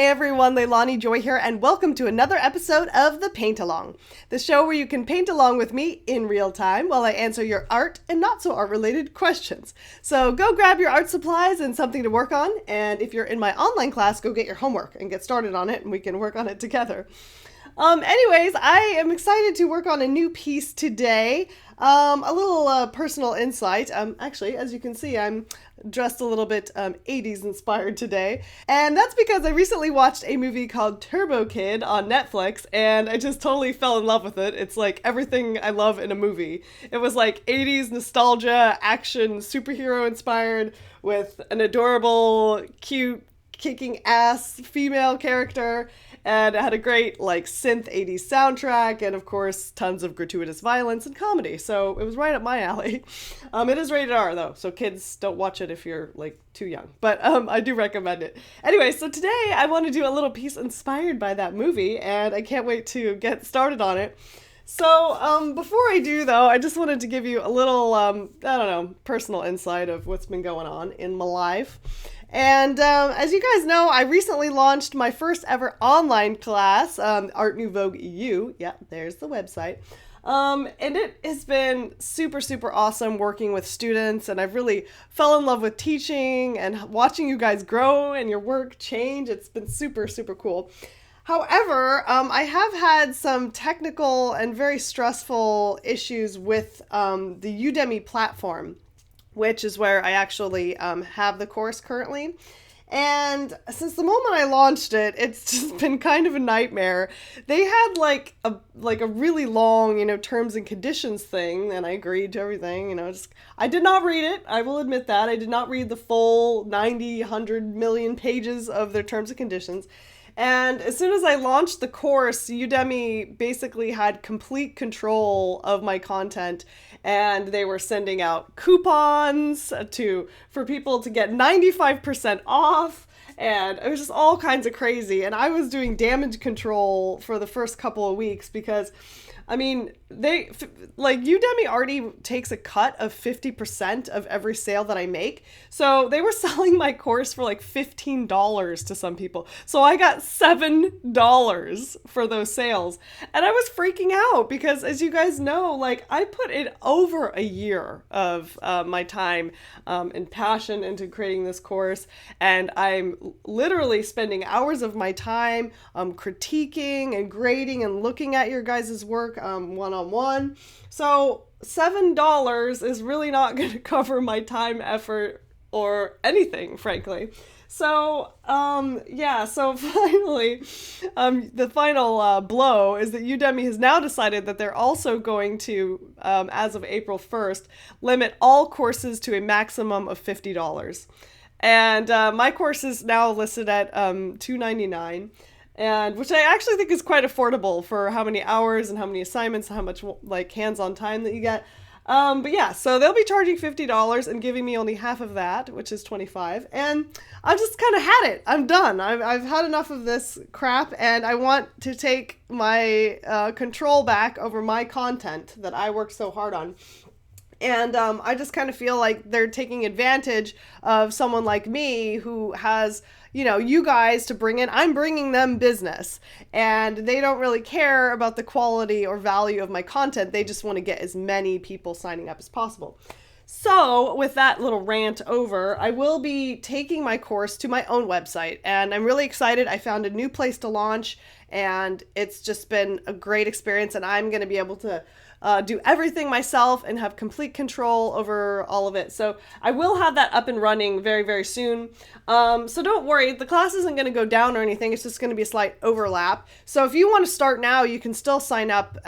everyone, Leilani Joy here, and welcome to another episode of The Paint Along, the show where you can paint along with me in real time while I answer your art and not so art related questions. So go grab your art supplies and something to work on, and if you're in my online class, go get your homework and get started on it and we can work on it together. Anyways, I am excited to work on a new piece today. A little personal insight. Actually, as you can see, I'm dressed a little bit 80s inspired today. And that's because I recently watched a movie called Turbo Kid on Netflix, and I just totally fell in love with it. It's like everything I love in a movie. It was like 80s nostalgia, action, superhero inspired, with an adorable, cute, kicking ass female character, and it had a great like synth 80s soundtrack, and of course tons of gratuitous violence and comedy, so it was right up my alley. It is rated R though, so kids don't watch it if you're like too young, but I do recommend it. Anyway, so today I want to do a little piece inspired by that movie, and I can't wait to get started on it. So, before I do, though, I just wanted to give you a little, personal insight of what's been going on in my life. And as you guys know, I recently launched my first ever online class, Art Nouveau EU. Yeah, there's the website. And it has been super, super awesome working with students, and I've really fell in love with teaching and watching you guys grow and your work change. It's been super, super cool. However, I have had some technical and very stressful issues with the Udemy platform, which is where I actually have the course currently. And since the moment I launched it, it's just been kind of a nightmare. They had like a really long, terms and conditions thing, and I agreed to everything, I did not read it. I will admit that. I did not read the full 90, 100 million pages of their terms and conditions. And as soon as I launched the course, Udemy basically had complete control of my content, and they were sending out coupons for people to get 95% off, and it was just all kinds of crazy. And I was doing damage control for the first couple of weeks because Udemy already takes a cut of 50% of every sale that I make. So they were selling my course for like $15 to some people. So I got $7 for those sales. And I was freaking out because, as you guys know, I put in over a year of my time and passion into creating this course. And I'm literally spending hours of my time critiquing and grading and looking at your guys' work one-on-one. So $7 is really not going to cover my time, effort, or anything, frankly. So, so finally, the final blow is that Udemy has now decided that they're also going to, as of April 1st, limit all courses to a maximum of $50. And my course is now listed at $299. And which I actually think is quite affordable for how many hours and how many assignments, how much hands-on time that you get. But yeah, so they'll be charging $50 and giving me only half of that, which is $25. And I've just kind of had it. I'm done. I've had enough of this crap, and I want to take my control back over my content that I worked so hard on. And I just kind of feel like they're taking advantage of someone like me who has, you guys to bring in. I'm bringing them business, and they don't really care about the quality or value of my content. They just want to get as many people signing up as possible. So with that little rant over, I will be taking my course to my own website, and I'm really excited. I found a new place to launch, and it's just been a great experience, and I'm going to be able to do everything myself and have complete control over all of it. So I will have that up and running very, very soon. So don't worry, the class isn't going to go down or anything. It's just going to be a slight overlap. So if you want to start now, you can still sign up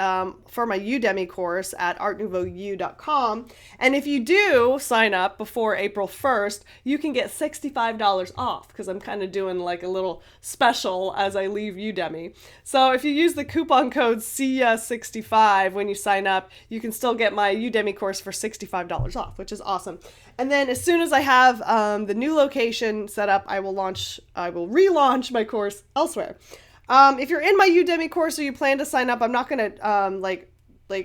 for my Udemy course at artnouveauu.com. And if you do sign up before April 1st, you can get $65 off, because I'm kind of doing like a little special as I leave Udemy. So if you use the coupon code SIA65 when you sign up, you can still get my Udemy course for $65 off, which is awesome. And then as soon as I have the new location set up, I will relaunch my course elsewhere. If you're in my Udemy course or you plan to sign up, I'm not going to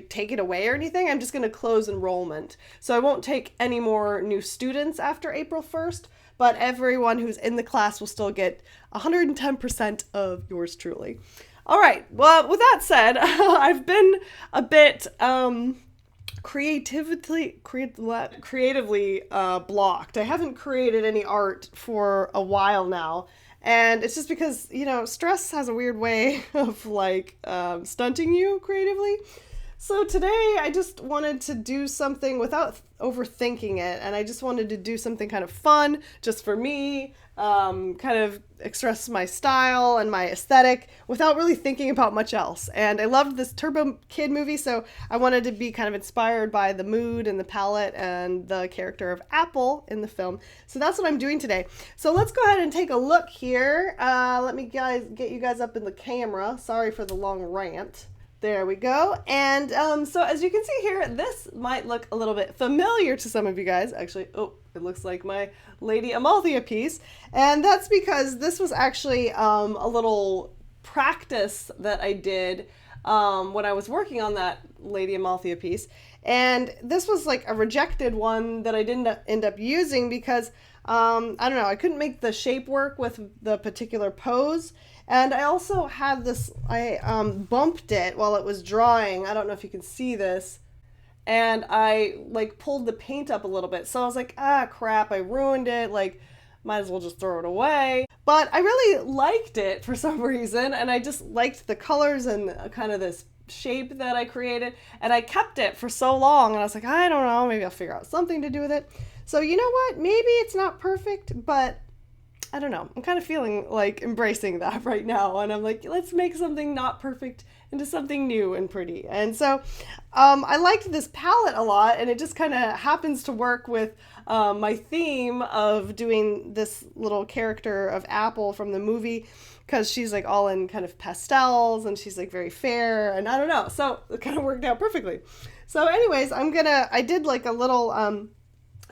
take it away or anything. I'm just going to close enrollment. So I won't take any more new students after April 1st. but everyone who's in the class will still get 110% of yours truly. All right. Well, with that said, I've been a bit creatively blocked. I haven't created any art for a while now. And it's just because, stress has a weird way of like stunting you creatively. So today I just wanted to do something without overthinking it. And I just wanted to do something kind of fun just for me, kind of express my style and my aesthetic without really thinking about much else. And I loved this Turbo Kid movie, so I wanted to be kind of inspired by the mood and the palette and the character of Apple in the film. So that's what I'm doing today. So let's go ahead and take a look here. Let me get you guys up in the camera. Sorry for the long rant. There we go. And so as you can see here, this might look a little bit familiar to some of you guys. Actually, it looks like my Lady Amalthea piece. And that's because this was actually a little practice that I did when I was working on that Lady Amalthea piece. And this was like a rejected one that I didn't end up using because, I don't know, I couldn't make the shape work with the particular pose. And I also had this, I bumped it while it was drying. I don't know if you can see this. And I like pulled the paint up a little bit. So I was like, crap, I ruined it. Like, might as well just throw it away. But I really liked it for some reason. And I just liked the colors and kind of this shape that I created. And I kept it for so long. And I was like, I don't know, maybe I'll figure out something to do with it. So you know what? Maybe it's not perfect, but I don't know. I'm kind of feeling like embracing that right now. And I'm like, let's make something not perfect into something new and pretty. And so I liked this palette a lot, and it just kind of happens to work with my theme of doing this little character of Apple from the movie, because she's like all in kind of pastels and she's like very fair, and I don't know. So it kind of worked out perfectly. So anyways, I did like a little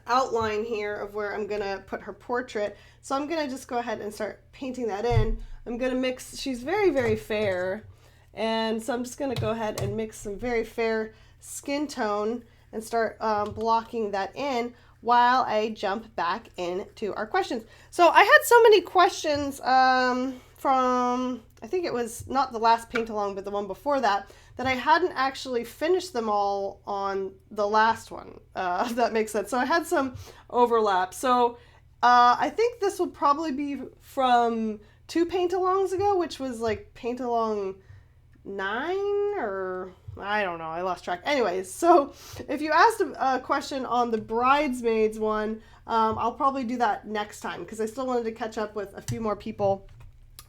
outline here of where I'm gonna put her portrait. So I'm gonna just go ahead and start painting that in. I'm gonna mix, she's very, very fair. And so I'm just gonna go ahead and mix some very fair skin tone and start blocking that in while I jump back into our questions. So I had so many questions from, I think it was not the last paint along, but the one before that I hadn't actually finished them all on the last one, if that makes sense. So I had some overlap. So I think this will probably be from 2 paint-alongs ago, which was like paint-along 9 or I don't know. I lost track. Anyways, so if you asked a question on the Bridesmaids one, I'll probably do that next time because I still wanted to catch up with a few more people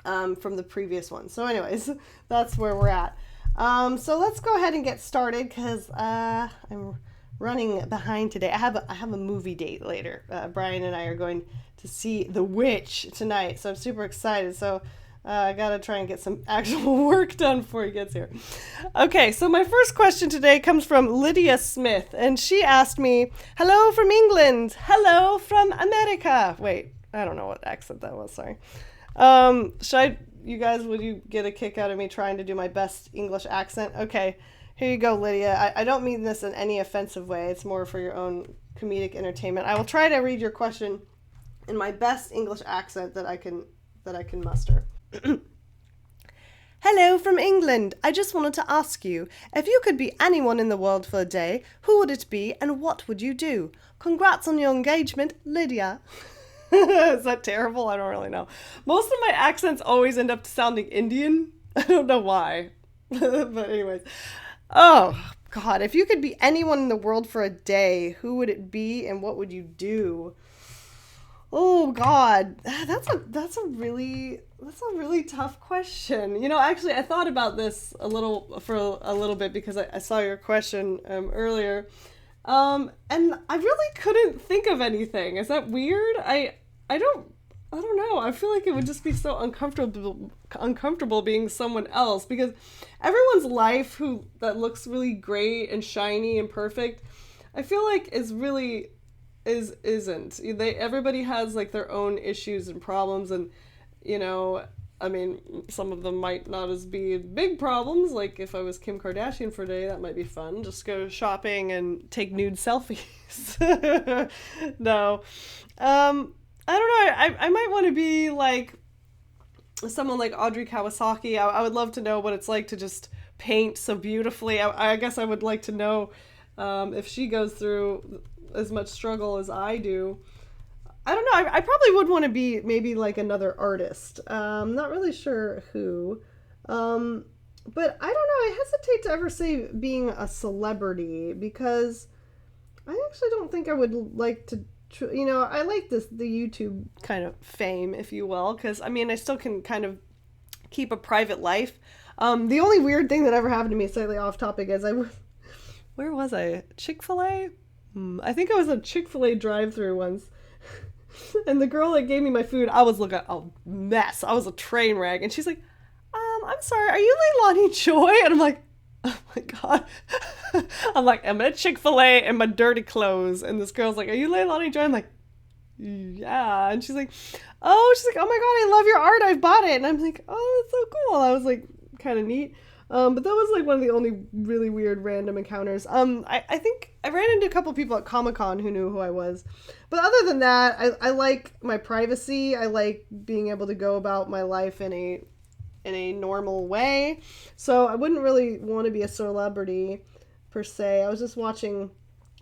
from the previous one. So anyways, that's where we're at. So let's go ahead and get started because I'm running behind today. I have a movie date later. Brian and I are going to see The Witch tonight, so I'm super excited. So I gotta try and get some actual work done before he gets here. Okay, so my first question today comes from Lydia Smith, and she asked me, "Hello from England. Hello from America." Wait, I don't know what accent that was. Sorry. Would you get a kick out of me trying to do my best English accent? Okay, here you go, Lydia. I don't mean this in any offensive way. It's more for your own comedic entertainment. I will try to read your question in my best English accent that I can muster. Hello from England. I just wanted to ask you, if you could be anyone in the world for a day, who would it be and what would you do? Congrats on your engagement, Lydia. Is that terrible? I don't really know. Most of my accents always end up sounding Indian. I don't know why. But anyways. Oh, God. If you could be anyone in the world for a day, who would it be and what would you do? Oh, God. That's a really tough question. Actually, I thought about this a little bit because I saw your question earlier. And I really couldn't think of anything. Is that weird? I don't know. I feel like it would just be so uncomfortable being someone else because everyone's life that looks really great and shiny and perfect, I feel like isn't. Everybody has like their own issues and problems, and I mean, some of them might not as be big problems. Like if I was Kim Kardashian for a day, that might be fun. Just go shopping and take nude selfies. No. I don't know. I might want to be like someone like Audrey Kawasaki. I would love to know what it's like to just paint so beautifully. I guess I would like to know if she goes through as much struggle as I do. I don't know. I probably would want to be maybe like another artist. Not really sure who. But I don't know. I hesitate to ever say being a celebrity because I actually don't think I would like to. I like the YouTube kind of fame, if you will, because I mean, I still can kind of keep a private life. The only weird thing that ever happened to me, slightly off topic, is where was I? Chick-fil-A? I think I was at Chick-fil-A drive-through once. And the girl that gave me my food, I was looking a mess. I was a train wreck. And she's like, I'm sorry, are you Leilani Joy? And I'm like, oh my God. I'm like, I'm at Chick-fil-A in my dirty clothes. And this girl's like, are you Leilani Joy? I'm like, yeah. And she's like, oh my God, I love your art. I've bought it. And I'm like, oh, that's so cool. I was like, kind of neat. But that was like one of the only really weird random encounters. I think I ran into a couple people at Comic-Con who knew who I was. But other than that, I like my privacy. I like being able to go about my life in a normal way. So I wouldn't really want to be a celebrity per se. I was just watching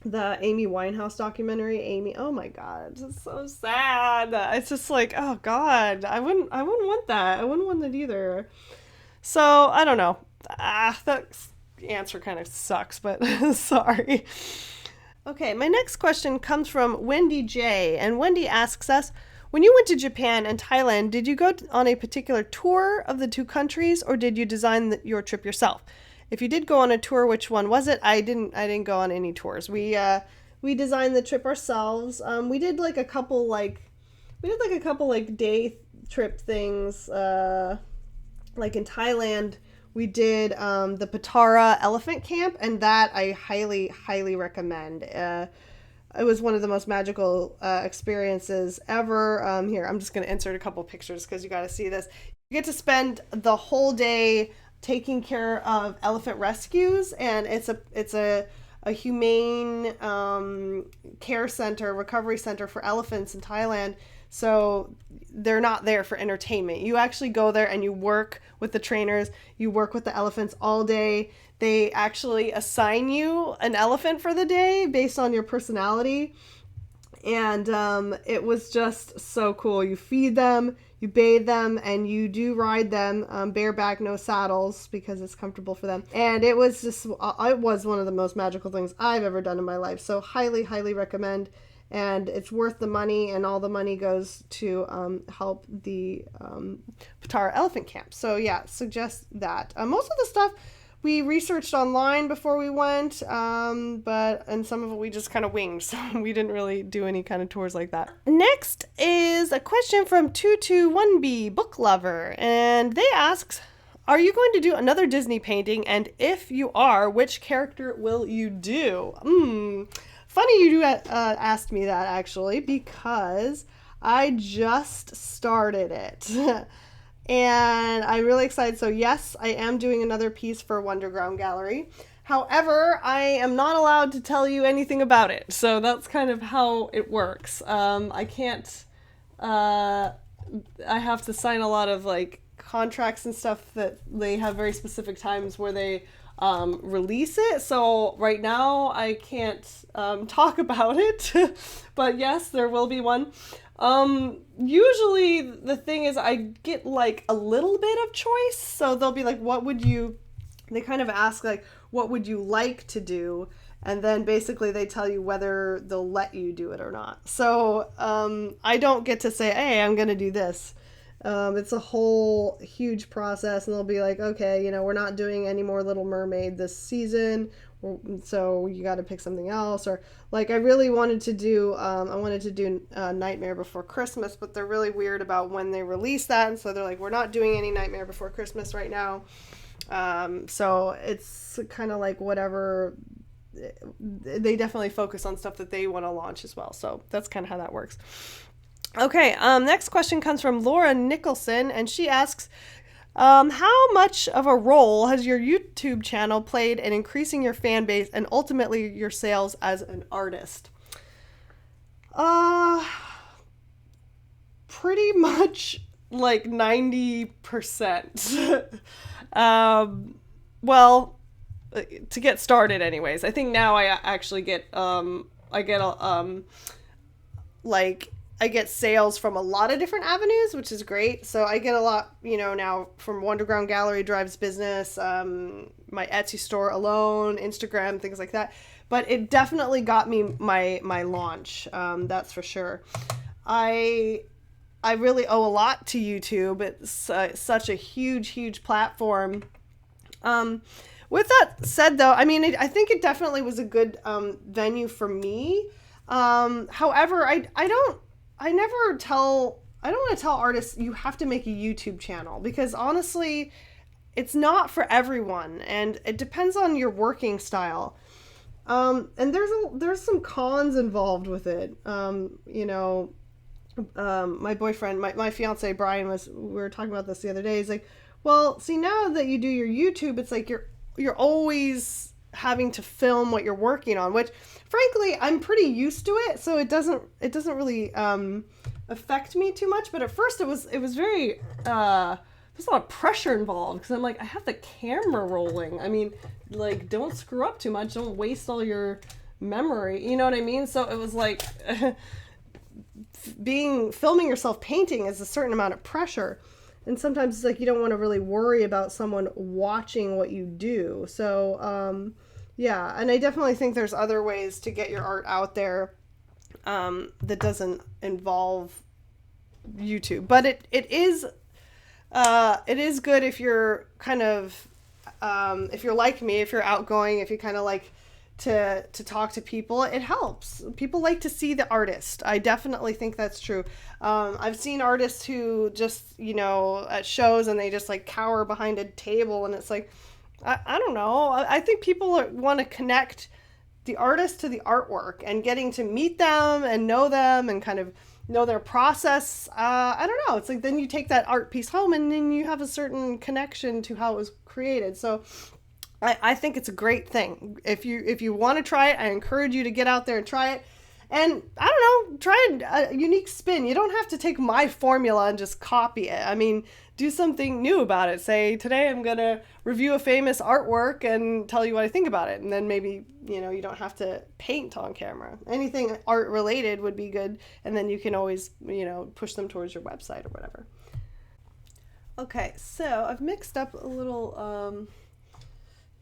the Amy Winehouse documentary. Amy, oh my God, it's just so sad. It's just like, oh God, I wouldn't want that. I wouldn't want that either. So I don't know. That answer kind of sucks, but sorry. Okay, my next question comes from Wendy J. And Wendy asks us, when you went to Japan and Thailand, did you go on a particular tour of the two countries, or did you design your trip yourself? If you did go on a tour, which one was it? I didn't go on any tours. We designed the trip ourselves. We did like a couple day trip things. Like in Thailand, we did the Patara Elephant Camp, and that I highly, highly recommend. It was one of the most magical experiences ever. Here, I'm just going to insert a couple pictures because you got to see this. You get to spend the whole day taking care of elephant rescues, and it's a humane care center, recovery center for elephants in Thailand. So they're not there for entertainment. You actually go there and you work with the trainers. You work with the elephants all day. They actually assign you an elephant for the day based on your personality. And it was just so cool. You feed them, you bathe them, and you do ride them bareback, no saddles, because it's comfortable for them. And it was one of the most magical things I've ever done in my life. So highly, highly recommend. And it's worth the money, and all the money goes to help the Patara Elephant Camp. So yeah, suggest that. Most of the stuff we researched online before we went, and some of it we just kind of winged, so we didn't really do any kind of tours like that. Next is a question from 221B Book Lover, and they ask, are you going to do another Disney painting? And if you are, which character will you do? Funny you asked me that, actually, because I just started it. And I'm really excited. So yes, I am doing another piece for Wonderground Gallery. However, I am not allowed to tell you anything about it. So that's kind of how it works. I can't, I have to sign a lot of like contracts and stuff that they have very specific times where they release it. So right now I can't talk about it, but yes, there will be one. Usually the thing is I get like a little bit of choice. So they'll be like, they kind of ask like, what would you like to do? And then basically they tell you whether they'll let you do it or not. So I don't get to say, hey, I'm going to do this. It's a whole huge process, and they'll be like, okay, we're not doing any more Little Mermaid this season, so you got to pick something else. Or like I really wanted to do, Nightmare Before Christmas, but they're really weird about when they release that, and so they're like, we're not doing any Nightmare Before Christmas right now. So it's kind of like whatever. They definitely focus on stuff that they want to launch as well. So that's kind of how that works. Okay, next question comes from Laura Nicholson, and she asks, how much of a role has your YouTube channel played in increasing your fan base and ultimately your sales as an artist? pretty much like 90%. Well, to get started anyways. I think now I actually get like I get sales from a lot of different avenues, which is great. So I get a lot, now from Wonderground Gallery Drives Business, my Etsy store alone, Instagram, things like that. But it definitely got me my launch. That's for sure. I really owe a lot to YouTube. It's such a huge platform. With that said, though, I mean, I think it definitely was a good venue for me. However, I don't want to tell artists you have to make a YouTube channel, because honestly, it's not for everyone, and it depends on your working style. And there's some cons involved with it. My boyfriend, my fiance Brian, we were talking about this the other day. He's like, well, see, now that you do your YouTube, it's like you're always having to film what you're working on, which frankly I'm pretty used to it, so it doesn't really affect me too much. But at first it was very there's a lot of pressure involved, because I'm like, I have the camera rolling. I mean, like, don't screw up too much, don't waste all your memory, you know what I mean? So it was like filming yourself painting is a certain amount of pressure. And sometimes it's like you don't want to really worry about someone watching what you do. So, yeah. And I definitely think there's other ways to get your art out there that doesn't involve YouTube. But it is good if you're kind of, if you're like me, if you're outgoing, if you kind of like to talk to people, it helps. People like to see the artist. I definitely think that's true. I've seen artists who just, at shows, and they just like cower behind a table, and it's like, I don't know. I think people want to connect the artist to the artwork, and getting to meet them and know them and kind of know their process. I don't know. It's like, then you take that art piece home, and then you have a certain connection to how it was created. So I think it's a great thing. If you want to try it, I encourage you to get out there and try it. And I don't know, try a unique spin. You don't have to take my formula and just copy it. I mean, do something new about it. Say, today I'm going to review a famous artwork and tell you what I think about it. And then maybe, you don't have to paint on camera. Anything art related would be good. And then you can always, push them towards your website or whatever. Okay, so I've mixed up a little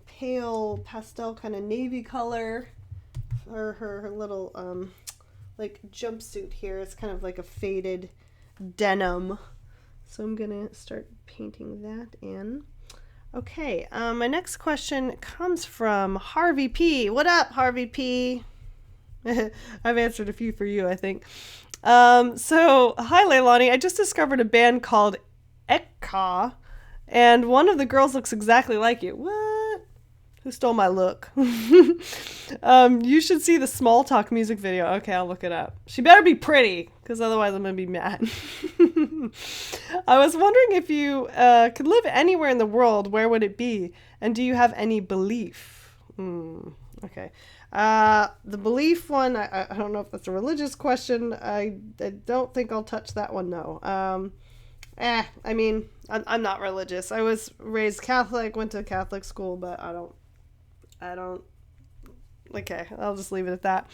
pale pastel kind of navy color for her little like jumpsuit here. It's kind of like a faded denim, so I'm gonna start painting that in. Okay, my next question comes from Harvey P. What up, Harvey P? I've answered a few for you, I think. So hi Leilani, I just discovered a band called Ekka, and one of the girls looks exactly like you. What? Who stole my look? You should see the Small Talk music video. Okay, I'll look it up. She better be pretty, because otherwise I'm going to be mad. I was wondering, if you could live anywhere in the world, where would it be? And do you have any belief? Okay. The belief one, I don't know if that's a religious question. I don't think I'll touch that one, no. I mean, I'm not religious. I was raised Catholic, went to Catholic school, but I don't, okay, I'll just leave it at that.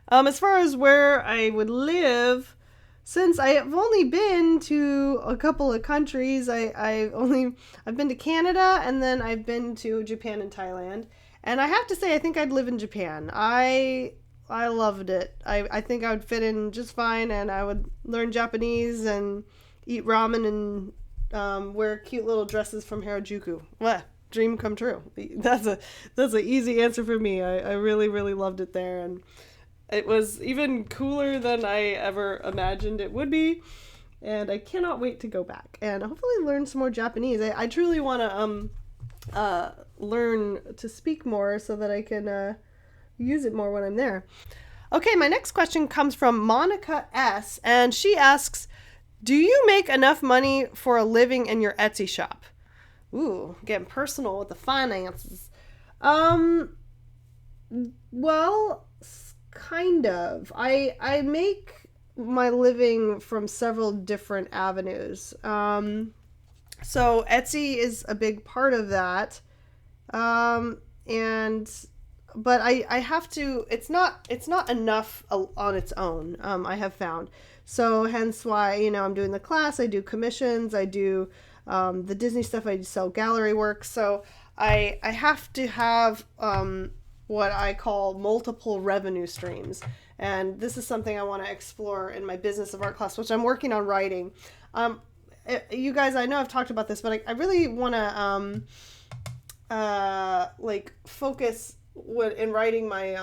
As far as where I would live, since I have only been to a couple of countries, I've been to Canada, and then I've been to Japan and Thailand. And I have to say, I think I'd live in Japan. I loved it. I think I would fit in just fine, and I would learn Japanese and eat ramen and wear cute little dresses from Harajuku. Well, dream come true. That's an easy answer for me. I really, really loved it there, and it was even cooler than I ever imagined it would be, and I cannot wait to go back and hopefully learn some more Japanese. I truly want to learn to speak more so that I can use it more when I'm there. Okay, my next question comes from Monica S, and she asks, do you make enough money for a living in your Etsy shop? Ooh, getting personal with the finances. Well, kind of. I make my living from several different avenues. So Etsy is a big part of that. And but I have to, it's not enough on its own. I have found. So hence why, I'm doing the class, I do commissions, I do the Disney stuff, I sell gallery work. So I have to have what I call multiple revenue streams. And this is something I want to explore in my business of art class, which I'm working on writing. You guys, I know I've talked about this, but I really want to focus in writing my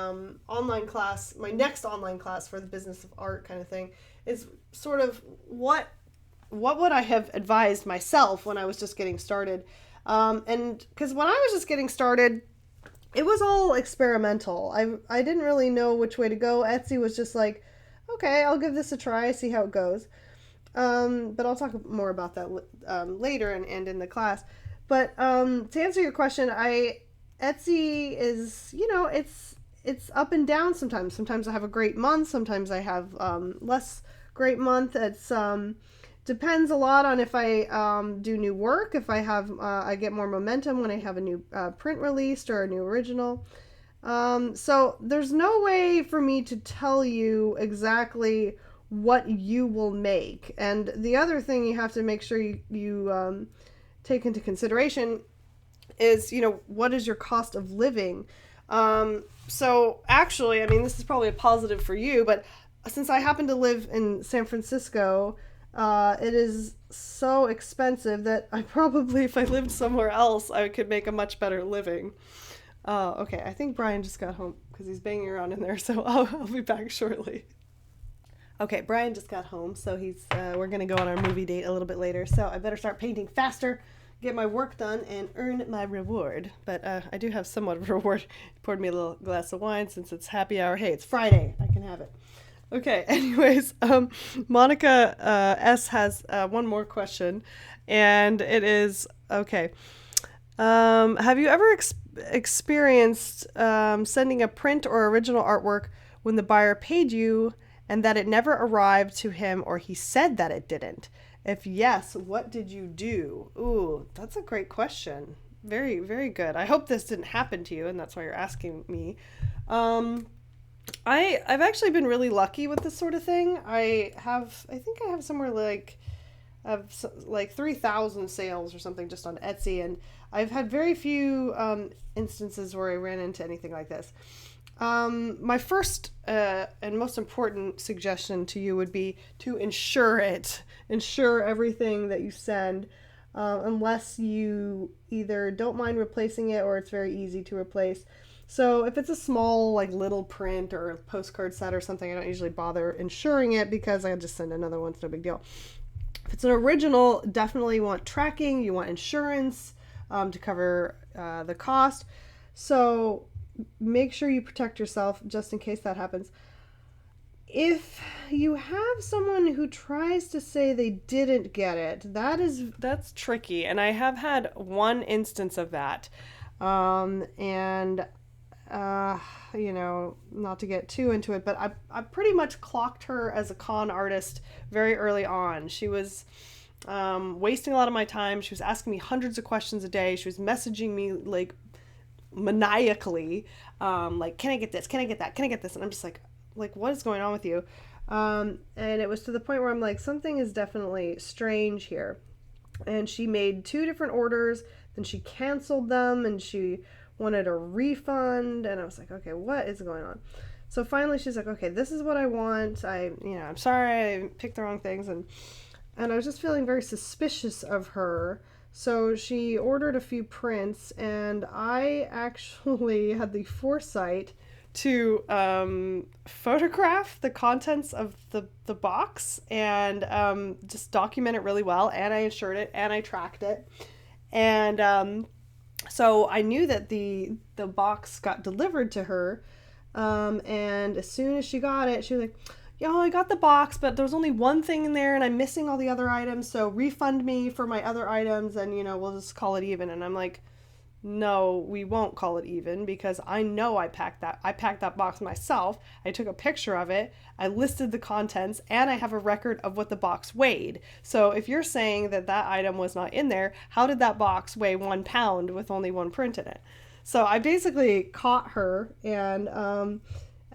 online class, my next online class for the business of art kind of thing, is sort of what would I have advised myself when I was just getting started. And because when I was just getting started, it was all experimental. I didn't really know which way to go. Etsy was just like, okay, I'll give this a try, see how it goes. But I'll talk more about that later and in the class. But to answer your question, Etsy is, it's up and down sometimes. Sometimes I have a great month. Sometimes I have less great month. It's depends a lot on if I do new work, if I have I get more momentum when I have a new print released or a new original. So there's no way for me to tell you exactly what you will make. And the other thing you have to make sure you take into consideration is, what is your cost of living? So actually, I mean, this is probably a positive for you, but since I happen to live in San Francisco, it is so expensive that I probably, if I lived somewhere else, I could make a much better living. Okay, I think Brian just got home because he's banging around in there, so I'll be back shortly. Okay, Brian just got home, so we're going to go on our movie date a little bit later, so I better start painting faster, get my work done, and earn my reward. But I do have somewhat of a reward. He poured me a little glass of wine since it's happy hour. Hey, it's Friday. I can have it. Okay, anyways, Monica S. has one more question, and it is, okay, have you ever experienced sending a print or original artwork when the buyer paid you and that it never arrived to him or he said that it didn't? If yes, what did you do? Ooh, that's a great question. Very, very good. I hope this didn't happen to you, and that's why you're asking me. I've actually been really lucky with this sort of thing. I think I have somewhere like 3,000 sales or something just on Etsy, and I've had very few instances where I ran into anything like this. My first and most important suggestion to you would be to insure it. Insure everything that you send, unless you either don't mind replacing it or it's very easy to replace. So if it's a small, little print or a postcard set or something, I don't usually bother insuring it because I just send another one. It's no big deal. If it's an original, definitely want tracking. You want insurance to cover the cost. So make sure you protect yourself just in case that happens. If you have someone who tries to say they didn't get it, that's tricky. And I have had one instance of that. Not to get too into it, but I pretty much clocked her as a con artist very early on. She was wasting a lot of my time. She was asking me hundreds of questions a day. She was messaging me maniacally, can I get this? Can I get that? Can I get this? And I'm just like, what is going on with you? And it was to the point where I'm like, something is definitely strange here. And she made 2 different orders, then she canceled them, and she wanted a refund, and I was like, okay, what is going on? So finally she's like, okay, this is what I want. I'm sorry I picked the wrong things, and I was just feeling very suspicious of her. So she ordered a few prints, and I actually had the foresight to photograph the contents of the box and just document it really well, and I insured it and I tracked it, and so I knew that the box got delivered to her, and as soon as she got it, she was like, yo, I got the box, but there's only one thing in there and I'm missing all the other items, so refund me for my other items and, we'll just call it even. And I'm like, no, we won't call it even because I know I packed that box myself. I took a picture of it, I listed the contents, and I have a record of what the box weighed. So if you're saying that that item was not in there, how did that box weigh 1 pound with only one print in it? So I basically caught her and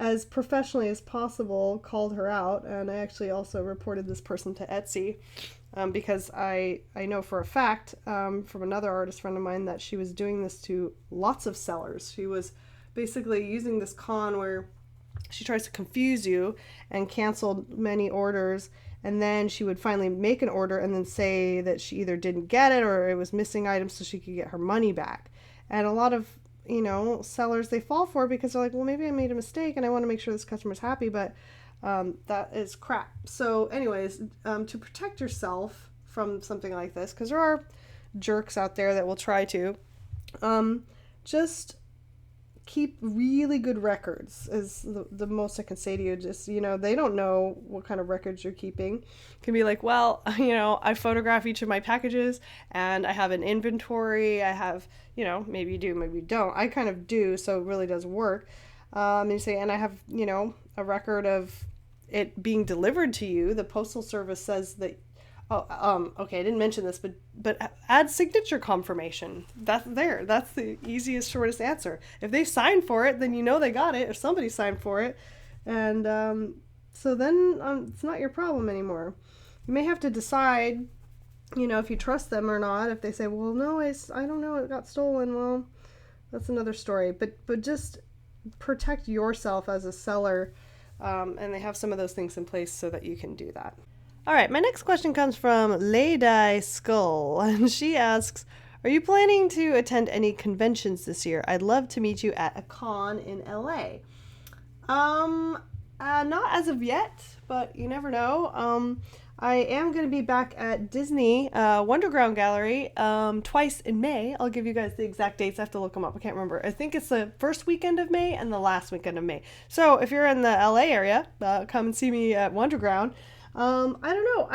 as professionally as possible called her out, and I actually also reported this person to Etsy because I know for a fact from another artist friend of mine that she was doing this to lots of sellers. She was basically using this con where she tries to confuse you and cancel many orders, and then she would finally make an order and then say that she either didn't get it or it was missing items so she could get her money back. And a lot of sellers, they fall for it because they're like, well, maybe I made a mistake and I want to make sure this customer's happy, but that is crap. So anyways, to protect yourself from something like this, because there are jerks out there that will try to, just keep really good records is the most I can say to you. Just, they don't know what kind of records you're keeping. It can be like, well, I photograph each of my packages and I have an inventory. I have, maybe you do, maybe you don't. I kind of do, so it really does work. And you say, and I have, a record of it being delivered to you. The Postal Service says that, okay, I didn't mention this, but add signature confirmation. That's the easiest, shortest answer. If they sign for it, then they got it, or somebody signed for it, and so then it's not your problem anymore. You may have to decide, if you trust them or not. If they say, well, no, I don't know, it got stolen, well, that's another story. But just protect yourself as a seller, and they have some of those things in place so that you can do that. All right, my next question comes from Lady Skull, and she asks, are you planning to attend any conventions this year? I'd love to meet you at a con in LA. Not as of yet, but you never know. I am going to be back at Disney Wonderground Gallery twice in May. I'll give you guys the exact dates. I have to look them up. I can't remember. I think it's the first weekend of May and the last weekend of May. So if you're in the LA area, come and see me at Wonderground. I don't know.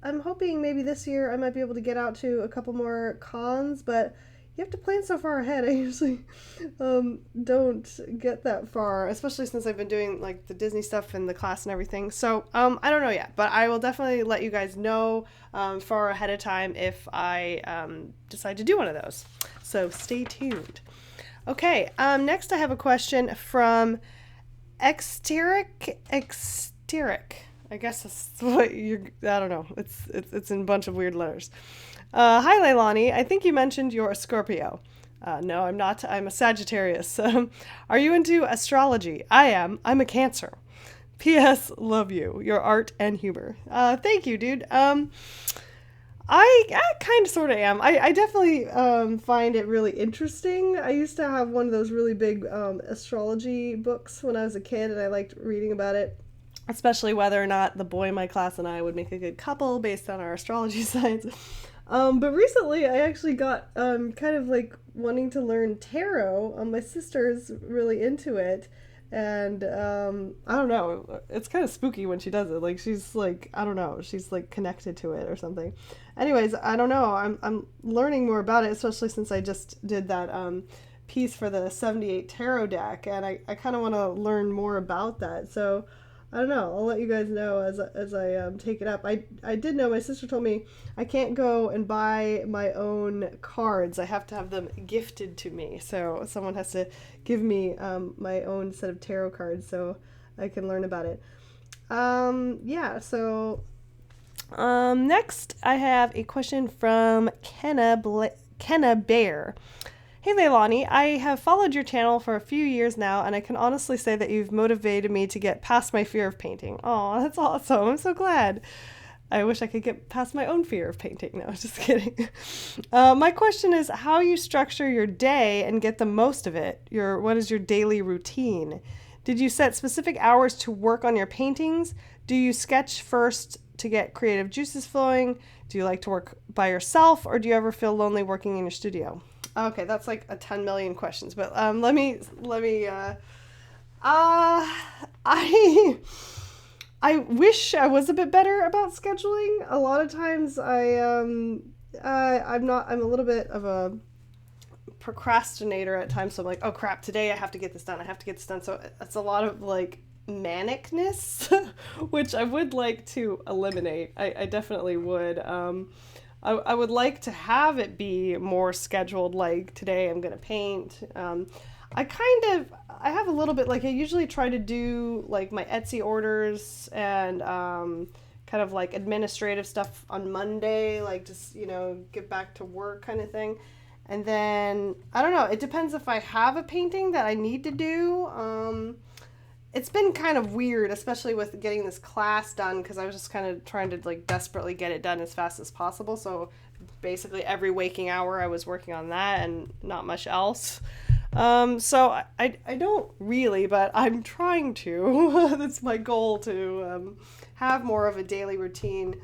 I'm hoping maybe this year I might be able to get out to a couple more cons, but you have to plan so far ahead. I usually don't get that far, especially since I've been doing like the Disney stuff and the class and everything. So I don't know yet, but I will definitely let you guys know far ahead of time if I decide to do one of those. So stay tuned. Okay, next I have a question from Exteric. I guess that's what I don't know. It's in a bunch of weird letters. Hi, Leilani. I think you mentioned you're a Scorpio. No, I'm not. I'm a Sagittarius. Are you into astrology? I am. I'm a Cancer. P.S. Love you. Your art and humor. Thank you, dude. I kind of sort of am. I definitely find it really interesting. I used to have one of those really big astrology books when I was a kid, and I liked reading about it. Especially whether or not the boy in my class and I would make a good couple based on our astrology signs. But recently I actually got kind of like wanting to learn tarot. My sister's really into it. And I don't know. It's kind of spooky when she does it. Like she's like, I don't know. She's like connected to it or something. Anyways, I don't know. I'm learning more about it, especially since I just did that piece for the 78 tarot deck. And I kind of want to learn more about that. So I don't know. I'll let you guys know as I take it up. I did know, my sister told me I can't go and buy my own cards. I have to have them gifted to me. So someone has to give me my own set of tarot cards so I can learn about it. So next I have a question from Kenna Bear. Hey Leilani, I have followed your channel for a few years now, and I can honestly say that you've motivated me to get past my fear of painting. Oh, that's awesome. I'm so glad. I wish I could get past my own fear of painting. No, just kidding. My question is how you structure your day and get the most of it. What is your daily routine? Did you set specific hours to work on your paintings? Do you sketch first to get creative juices flowing? Do you like to work by yourself, or do you ever feel lonely working in your studio? Okay, that's like a 10 million questions, but let me I wish I was a bit better about scheduling. A lot of times I'm a little bit of a procrastinator at times. So I'm like, oh crap, today I have to get this done. I have to get this done. So it's a lot of like manicness, which I would like to eliminate. I definitely would. I would like to have it be more scheduled, like today I'm going to paint. I have a little bit, like I usually try to do like my Etsy orders and kind of like administrative stuff on Monday, like just, get back to work kind of thing. And then, I don't know, it depends if I have a painting that I need to do. It's been kind of weird, especially with getting this class done, because I was just kind of trying to like desperately get it done as fast as possible. So basically every waking hour I was working on that and not much else. So I don't really, but I'm trying to. That's my goal, to have more of a daily routine.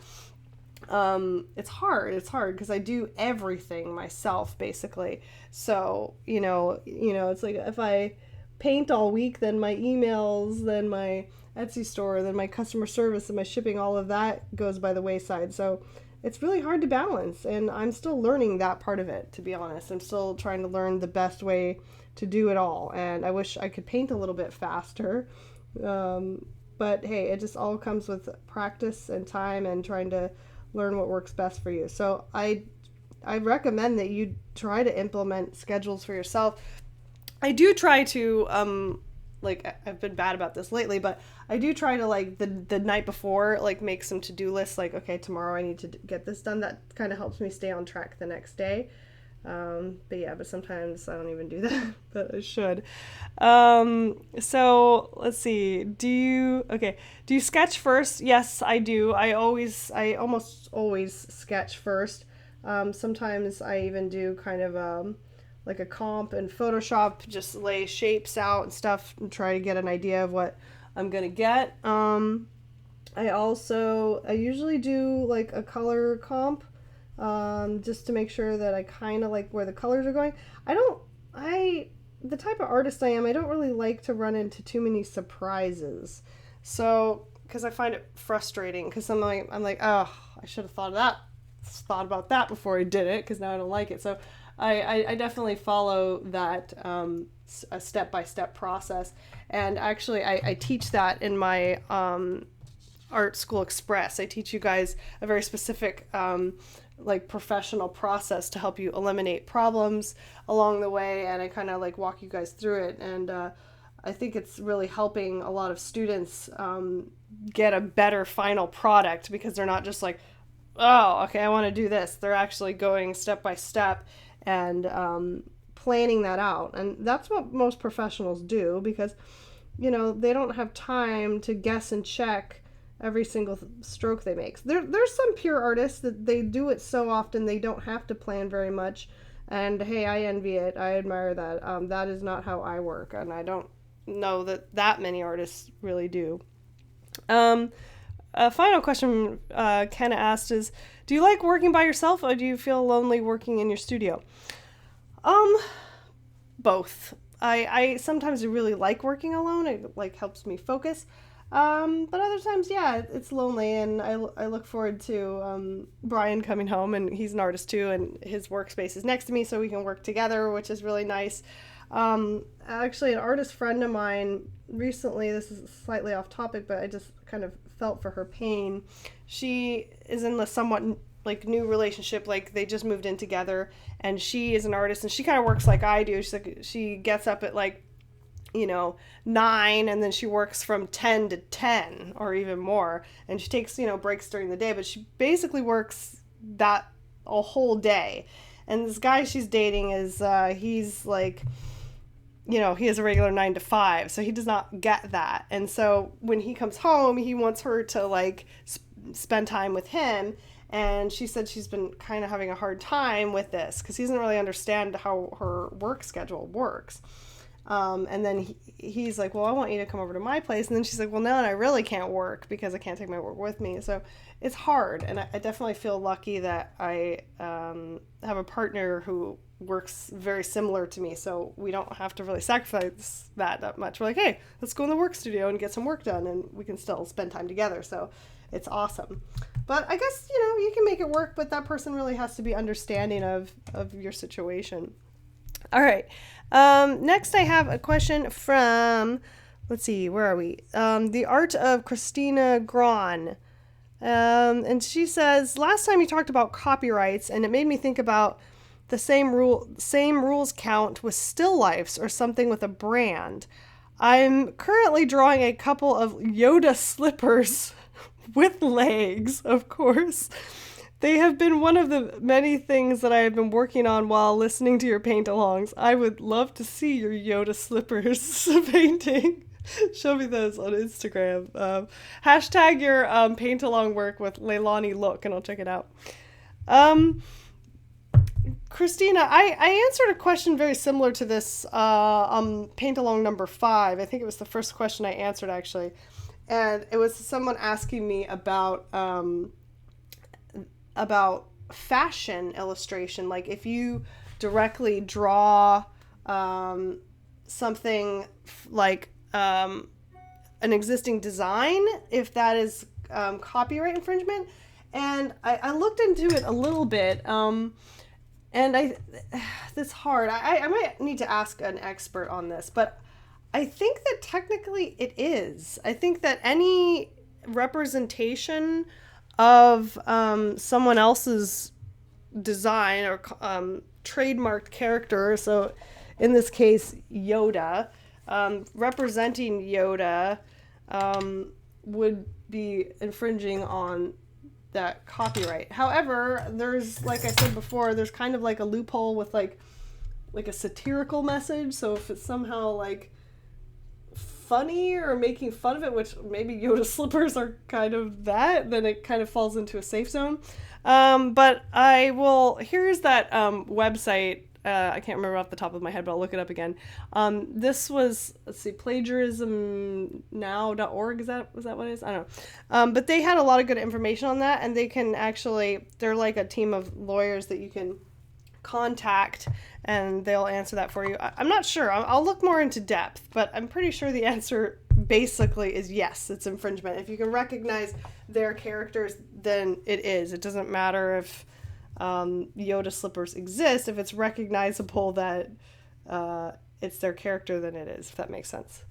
It's hard because I do everything myself basically. So, it's like if I paint all week, then my emails, then my Etsy store, then my customer service and my shipping, all of that goes by the wayside. So it's really hard to balance, and I'm still learning that part of it, to be honest. I'm still trying to learn the best way to do it all, and I wish I could paint a little bit faster. But hey, it just all comes with practice and time and trying to learn what works best for you. So I recommend that you try to implement schedules for yourself. I do try to, like, I've been bad about this lately, but I do try to, like, the night before, like, make some to-do lists, like, okay, tomorrow I need to get this done. That kind of helps me stay on track the next day. But sometimes I don't even do that, but I should. So let's see. Do you sketch first? Yes, I do. I almost always sketch first. Sometimes I even do kind of, like a comp in Photoshop, just lay shapes out and stuff and try to get an idea of what I'm going to get. I usually do like a color comp, just to make sure that I kind of like where the colors are going. The type of artist I am, I don't really like to run into too many surprises. So, because I find it frustrating, because I'm like, oh, I should have thought about that before I did it, because now I don't like it. So I definitely follow that a step-by-step process. And actually, I teach that in my Art School Express. I teach you guys a very specific like professional process to help you eliminate problems along the way, and I kind of like walk you guys through it. And I think it's really helping a lot of students get a better final product, because they're not just like, oh, okay, I want to do this. They're actually going step by step and planning that out. And that's what most professionals do, because they don't have time to guess and check every single stroke they make. There's some pure artists that they do it so often they don't have to plan very much, and hey, I envy it. I admire that. That is not how I work, and I don't know that many artists really do. A final question Ken asked is, do you like working by yourself, or do you feel lonely working in your studio? Both. I sometimes really like working alone. It like helps me focus. But other times, yeah, it's lonely, and I look forward to Brian coming home, and he's an artist too, and his workspace is next to me, so we can work together, which is really nice. Actually, an artist friend of mine recently, this is slightly off topic, but I just kind of felt for her pain. She is in a somewhat like new relationship, like they just moved in together, and she is an artist, and she kind of works like I do. She gets up at like 9, and then she works from 10 to 10 or even more, and she takes breaks during the day, but she basically works that a whole day. And this guy she's dating is he's like, he has a regular 9 to 5, so he does not get that. And so when he comes home, he wants her to like spend time with him, and she said she's been kind of having a hard time with this because he doesn't really understand how her work schedule works. And then he's like, well, I want you to come over to my place. And then she's like, well, no, and I really can't work because I can't take my work with me. So it's hard. And I definitely feel lucky that I have a partner who works very similar to me. So we don't have to really sacrifice that much. We're like, hey, let's go in the work studio and get some work done, and we can still spend time together. So it's awesome. But I guess, you can make it work, but that person really has to be understanding of your situation. All right. Next, I have a question from, let's see, where are we? The Art of Christina Gran. And she says, last time you talked about copyrights, and it made me think about the same rules count with still lifes or something with a brand. I'm currently drawing a couple of Yoda slippers with legs, of course. They have been one of the many things that I have been working on while listening to your paint-alongs. I would love to see your Yoda slippers painting. Show me those on Instagram. Hashtag your paint-along work with Leilani look, and I'll check it out. Christina, I answered a question very similar to this paint-along number 5. I think it was the first question I answered, actually. And it was someone asking me about fashion illustration, like if you directly draw something like an existing design, if that is copyright infringement. And I looked into it a little bit, and it's hard. I might need to ask an expert on this, but I think that technically it is. I think that any representation of someone else's design or trademarked character, so in this case Yoda, representing Yoda would be infringing on that copyright. However, there's, like I said before, there's kind of like a loophole with like a satirical message. So if it's somehow like funny or making fun of it, which maybe Yoda slippers are kind of that, then it kind of falls into a safe zone. But here's that website. I can't remember off the top of my head, but I'll look it up again. This was, let's see, plagiarismnow.org. Was that what it is? I don't know. But they had a lot of good information on that, and they're like a team of lawyers that you can contact, and they'll answer that for you. I'm not sure. I'll look more into depth, but I'm pretty sure the answer basically is yes, it's infringement. If you can recognize their characters, then it is. It doesn't matter if Yoda slippers exist. If it's recognizable that it's their character, then it is, if that makes sense.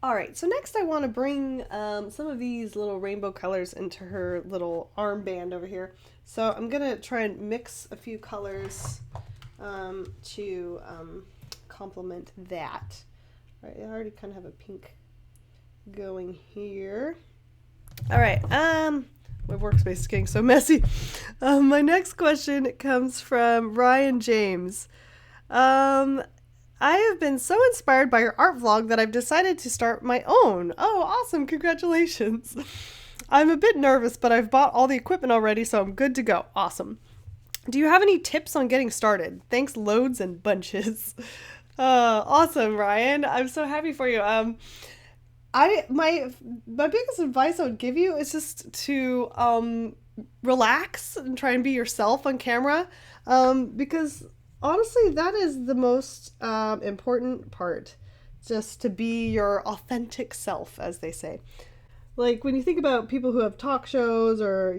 All right, so next I want to bring some of these little rainbow colors into her little armband over here. So I'm going to try and mix a few colors to complement that. All right, I already kind of have a pink going here. All right, my workspace is getting so messy. My next question comes from Ryan James. I have been so inspired by your art vlog that I've decided to start my own. Oh, awesome. Congratulations. I'm a bit nervous, but I've bought all the equipment already, so I'm good to go. Awesome. Do you have any tips on getting started? Thanks loads and bunches. Awesome, Ryan. I'm so happy for you. My biggest advice I would give you is just to relax and try and be yourself on camera, because honestly, that is the most important part, just to be your authentic self, as they say. Like, when you think about people who have talk shows or,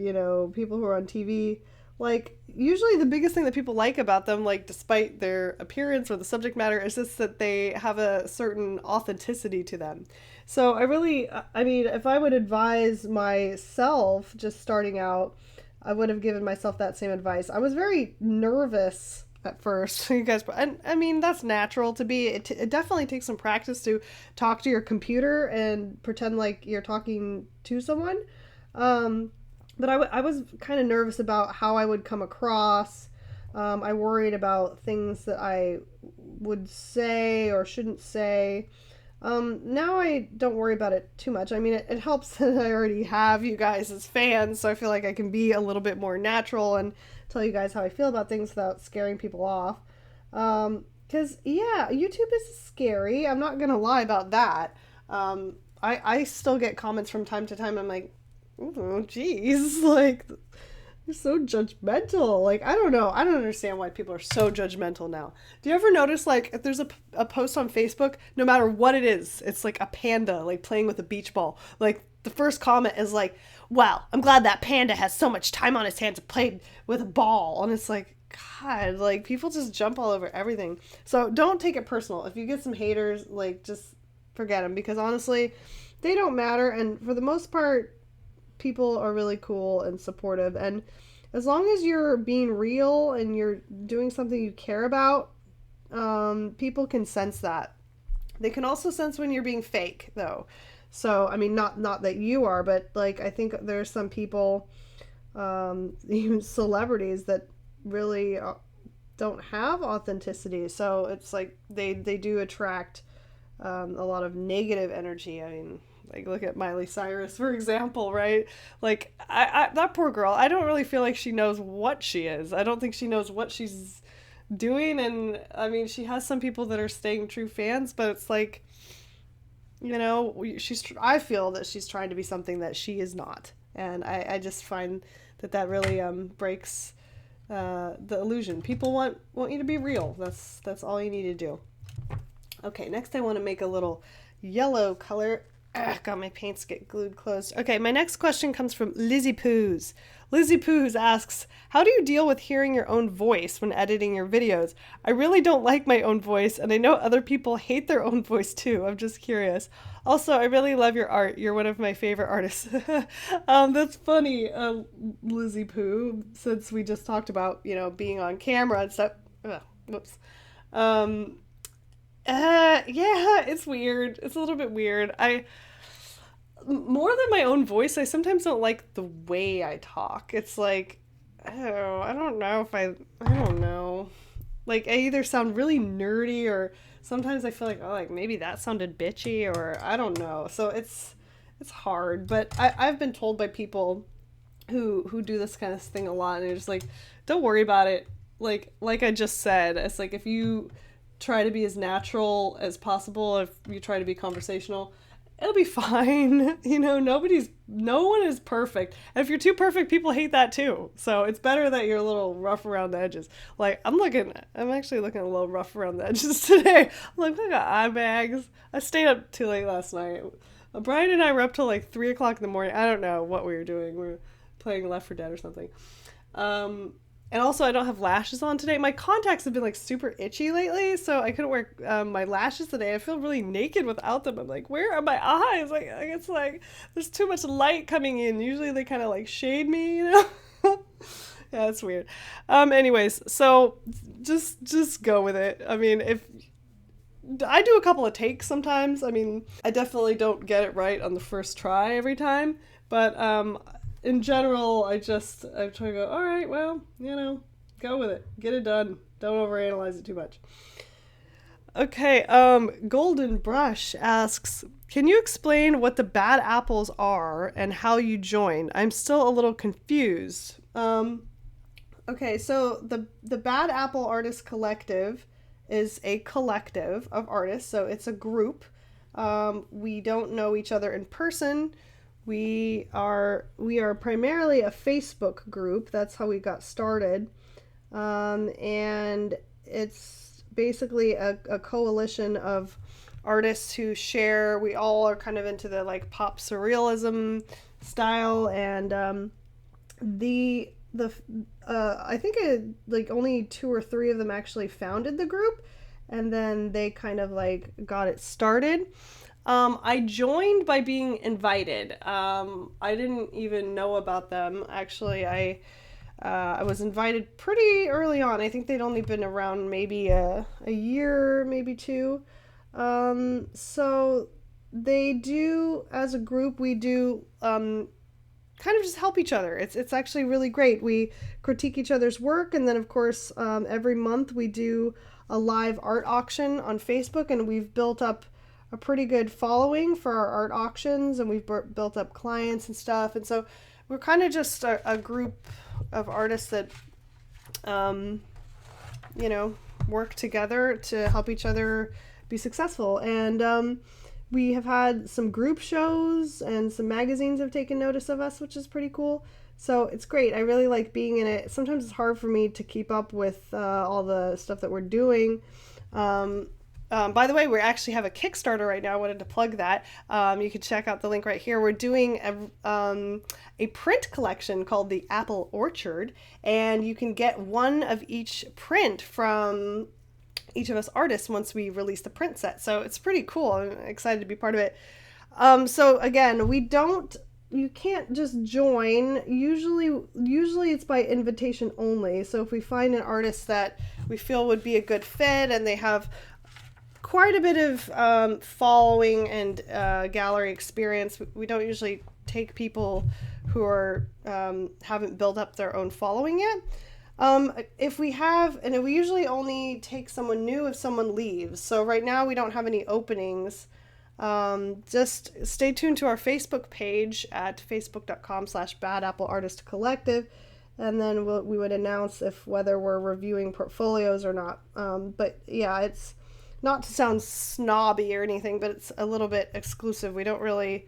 people who are on TV, like, usually the biggest thing that people like about them, like, despite their appearance or the subject matter, is just that they have a certain authenticity to them. So if I would advise myself just starting out, I would have given myself that same advice. I was very nervous at first, you guys, and I mean, that's natural to be. It definitely takes some practice to talk to your computer and pretend like you're talking to someone. But I was kind of nervous about how I would come across. I worried about things that I would say or shouldn't say. Now I don't worry about it too much. I mean, it helps that I already have you guys as fans, so I feel like I can be a little bit more natural and tell you guys how I feel about things without scaring people off. Because, yeah, YouTube is scary. I'm not going to lie about that. I still get comments from time to time. I'm like, oh, geez, like, you're so judgmental. Like, I don't know. I don't understand why people are so judgmental now. Do you ever notice, like, if there's a post on Facebook, no matter what it is, it's like a panda, like, playing with a beach ball. Like, the first comment is like, wow, I'm glad that panda has so much time on his hands to play with a ball. And it's like, God, like people just jump all over everything. So don't take it personal. If you get some haters, like just forget them, because honestly, they don't matter. And for the most part, people are really cool and supportive. And as long as you're being real and you're doing something you care about, people can sense that. They can also sense when you're being fake, though. So, I mean, not that you are, but like I think there's some people, even celebrities, that really don't have authenticity. So it's like they do attract a lot of negative energy. I mean, like look at Miley Cyrus, for example, right? Like I that poor girl, I don't really feel like she knows what she is. I don't think she knows what she's doing. And I mean, she has some people that are staying true fans, but it's like, you know, I feel that she's trying to be something that she is not. And I just find that really breaks the illusion. People want you to be real. That's all you need to do. Okay, next I want to make a little yellow color. God, my paints get glued closed. Okay, my next question comes from Lizzie Poos. Lizzie Poos asks, how do you deal with hearing your own voice when editing your videos? I really don't like my own voice, and I know other people hate their own voice too. I'm just curious. Also, I really love your art. You're one of my favorite artists. That's funny, Lizzie Poo, since we just talked about, you know, being on camera and stuff. Whoops. Yeah, it's weird. It's a little bit weird. More than my own voice, I sometimes don't like the way I talk. It's like, oh, I don't know if I don't know. Like, I either sound really nerdy, or sometimes I feel like, oh, like maybe that sounded bitchy, or I don't know. So it's hard. But I've been told by people who do this kind of thing a lot, and they're just like, don't worry about it. Like I just said, it's like if you try to be as natural as possible, if you try to be conversational, it'll be fine. You know, no one is perfect. And if you're too perfect, people hate that too. So it's better that you're a little rough around the edges. Like I'm actually looking a little rough around the edges today. I'm like, I got eye bags. I stayed up too late last night. Brian and I were up till like 3:00 in the morning. I don't know what we were doing. We were playing Left 4 Dead or something. And also, I don't have lashes on today. My contacts have been like super itchy lately, so I couldn't wear my lashes today. I feel really naked without them. I'm like, where are my eyes? Like, it's like there's too much light coming in. Usually they kind of like shade me, you know? Yeah, it's weird. Anyways, so just go with it. I mean, if I do a couple of takes sometimes. I mean, I definitely don't get it right on the first try every time, but in general, I try to go, all right, well, you know, go with it. Get it done. Don't overanalyze it too much. Okay, Golden Brush asks, can you explain what the bad apples are and how you joined? I'm still a little confused. Okay, so the Bad Apple Artist Collective is a collective of artists, so it's a group. We don't know each other in person. We are primarily a Facebook group. That's how we got started. And it's basically a coalition of artists who share. We all are kind of into the like pop surrealism style, and I think like only 2 or 3 of them actually founded the group, and then they kind of like got it started. I joined by being invited. I didn't even know about them. Actually, I was invited pretty early on. I think they'd only been around maybe a year, maybe 2. So they do, as a group, we do kind of just help each other. It's actually really great. We critique each other's work, and then of course every month we do a live art auction on Facebook, and we've built up a pretty good following for our art auctions, and we've built up clients and stuff. And so we're kind of just a group of artists that, you know, work together to help each other be successful. And we have had some group shows, and some magazines have taken notice of us, which is pretty cool. So it's great. I really like being in it. Sometimes it's hard for me to keep up with all the stuff that we're doing. By the way, we actually have a Kickstarter right now. I wanted to plug that. You can check out the link right here. We're doing a print collection called the Apple Orchard, and you can get one of each print from each of us artists once we release the print set. So it's pretty cool. I'm excited to be part of it. So again, you can't just join. Usually it's by invitation only. So if we find an artist that we feel would be a good fit and they have quite a bit of following and gallery experience, we don't usually take people who are haven't built up their own following yet. If we have, and we usually only take someone new if someone leaves. So right now we don't have any openings. Just stay tuned to our Facebook page at facebook.com/badappleartistcollective, and then we would announce whether we're reviewing portfolios or not. But yeah, it's not to sound snobby or anything, but it's a little bit exclusive. We don't really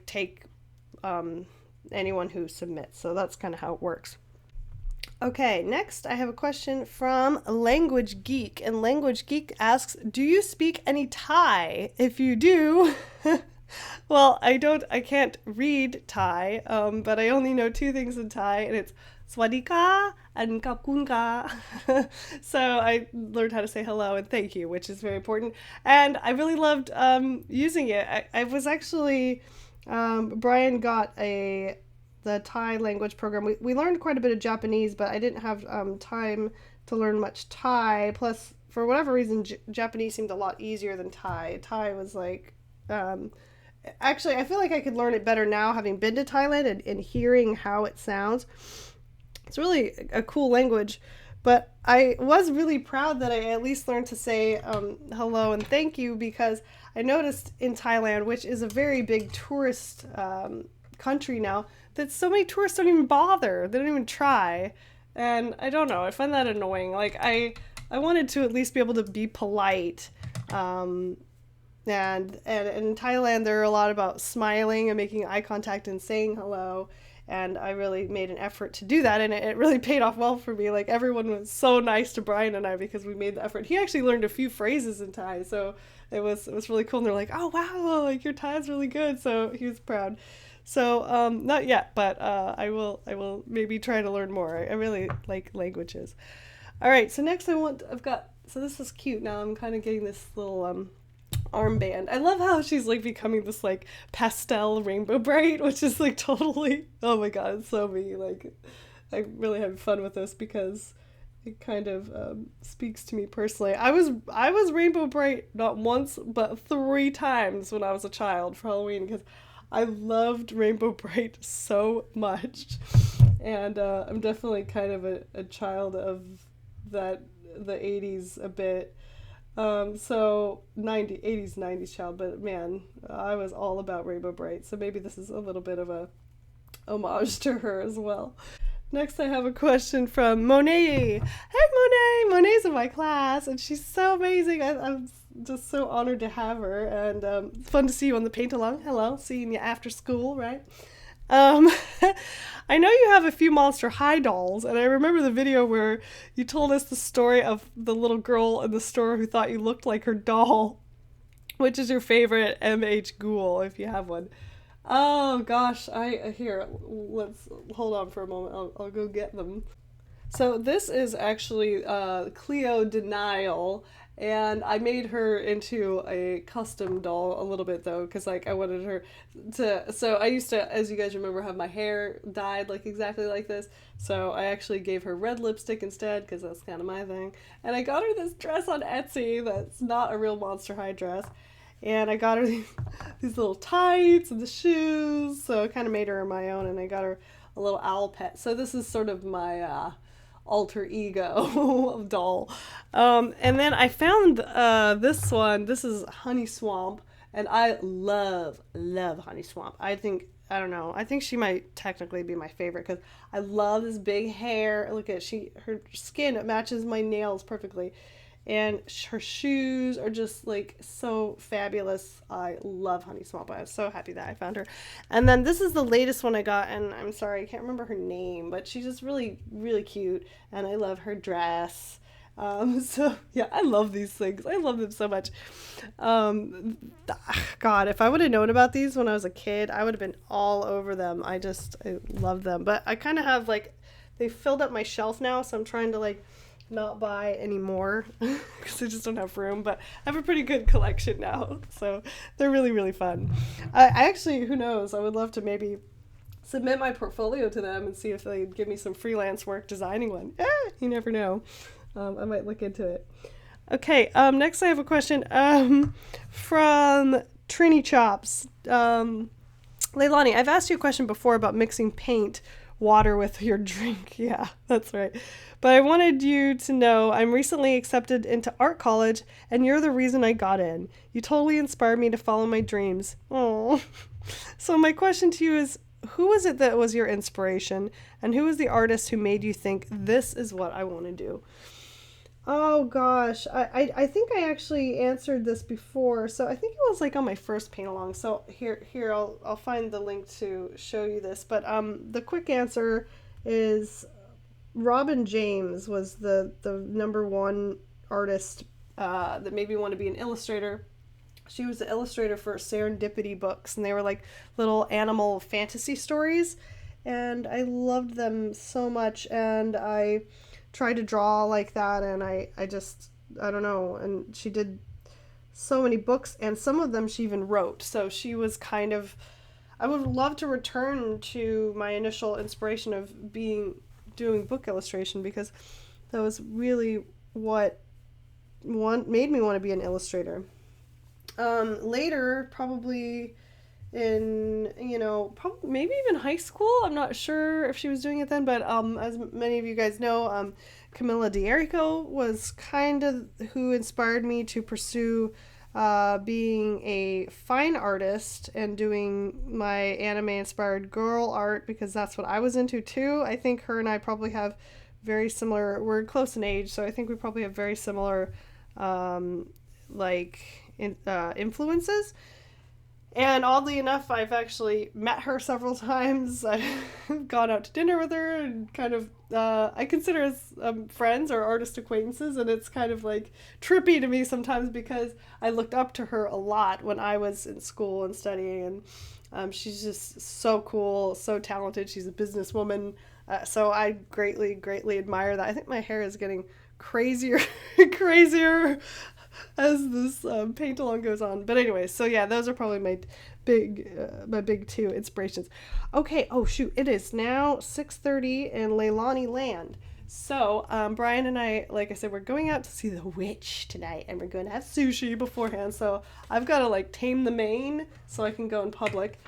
take anyone who submits. So that's kind of how it works. Okay, next I have a question from Language Geek, and Language Geek asks, do you speak any Thai? If you do, well, I can't read Thai, but I only know two things in Thai, and it's Swadika and Kapkunka. So I learned how to say hello and thank you, which is very important, and I really loved using it. I was actually, Brian got the Thai language program. We learned quite a bit of Japanese, but I didn't have time to learn much Thai. Plus, for whatever reason, Japanese seemed a lot easier than Thai. Thai was like, actually, I feel like I could learn it better now, having been to Thailand and hearing how it sounds. It's really a cool language, but I was really proud that I at least learned to say hello and thank you, because I noticed in Thailand, which is a very big tourist country now, that so many tourists don't even bother. They don't even try. And I don't know. I find that annoying. Like, I wanted to at least be able to be polite. And in Thailand, there are a lot about smiling and making eye contact and saying hello. And I really made an effort to do that. And it really paid off well for me. Like, everyone was so nice to Brian and I because we made the effort. He actually learned a few phrases in Thai. So it was really cool. And they're like, oh, wow, like, your Thai is really good. So he was proud. So, not yet, but I will maybe try to learn more. I really like languages. All right, so next so this is cute. Now I'm kind of getting this little armband. I love how she's like becoming this like pastel rainbow bright, which is like totally, oh my God, it's so me. Like, I'm really having fun with this because it kind of speaks to me personally. I was rainbow bright not once, but 3 times when I was a child for Halloween, because I loved Rainbow Bright so much, and I'm definitely kind of a child of the 80s a bit, so 80s, 90s child, but man, I was all about Rainbow Bright, so maybe this is a little bit of a homage to her as well. Next, I have a question from Monet. Hey, Monet! Monet's in my class, and she's so amazing. I'm just so honored to have her, and it's fun to see you on the paint along. Hello, seeing you after school, right? I know you have a few Monster High dolls, and I remember the video where you told us the story of the little girl in the store who thought you looked like her doll. Which is your favorite MH ghoul, if you have one? Oh gosh, let's hold on for a moment. I'll go get them. So this is actually Cleo Denial, and I made her into a custom doll a little bit though, because like I wanted her to. So I used to, as you guys remember, have my hair dyed like exactly like this. So I actually gave her red lipstick instead, because that's kind of my thing. And I got her this dress on Etsy that's not a real Monster High dress. And I got her these little tights and the shoes, so I kind of made her my own, and I got her a little owl pet. So this is sort of my alter ego doll. And then I found this one. This is Honey Swamp, and I love Honey Swamp. I think she might technically be my favorite because I love this big hair. Look at her skin, it matches my nails perfectly. And her shoes are just like so fabulous. I love Honey Swamp. I was so happy that I found her. And then this is the latest one I got, and I'm sorry, I can't remember her name, but she's just really, really cute. And I love her dress. So yeah, I love these things. I love them so much. Um, God, if I would have known about these when I was a kid, I would have been all over them. I love them. But I kind of have like, they filled up my shelf now, so I'm trying to like not buy any more because I just don't have room. But I have a pretty good collection now, so they're really, really fun. I actually, who knows? I would love to maybe submit my portfolio to them and see if they'd give me some freelance work designing one. You never know. I might look into it. Okay, next I have a question from Trini Chops. Leilani, I've asked you a question before about mixing paint water with your drink. Yeah, that's right. But I wanted you to know I'm recently accepted into art college, and you're the reason I got in. You totally inspired me to follow my dreams. Oh. So my question to you is, who was it that was your inspiration, and who was the artist who made you think this is what I want to do? Oh gosh, I think I actually answered this before. So I think it was like on my first paint along. So here I'll find the link to show you this. But the quick answer is Robin James was the number one artist that made me want to be an illustrator. She was the illustrator for Serendipity books, and they were like little animal fantasy stories, and I loved them so much, and I tried to draw like that, and I don't know, and she did so many books, and some of them she even wrote, so she was kind of, I would love to return to my initial inspiration of doing book illustration, because that was really what made me want to be an illustrator. Later, probably in, probably maybe even high school. I'm not sure if she was doing it then, but as many of you guys know, Camilla D'Erico was kind of who inspired me to pursue being a fine artist and doing my anime inspired girl art, because that's what I was into too. I think her and I probably have very similar, we're close in age, so I think we probably have very similar influences. And oddly enough, I've actually met her several times. I've gone out to dinner with her, and kind of, I consider us friends or artist acquaintances, and it's kind of like trippy to me sometimes because I looked up to her a lot when I was in school and studying, and she's just so cool, so talented. She's a businesswoman, so I greatly, greatly admire that. I think my hair is getting crazier, crazier as this paint along goes on. But anyway, so yeah, those are probably my big two inspirations. Okay, oh shoot, it is now 6:30 in Leilani land. So Brian and I, like I said, we're going out to see the witch tonight, and we're going to have sushi beforehand. So I've got to like tame the mane so I can go in public.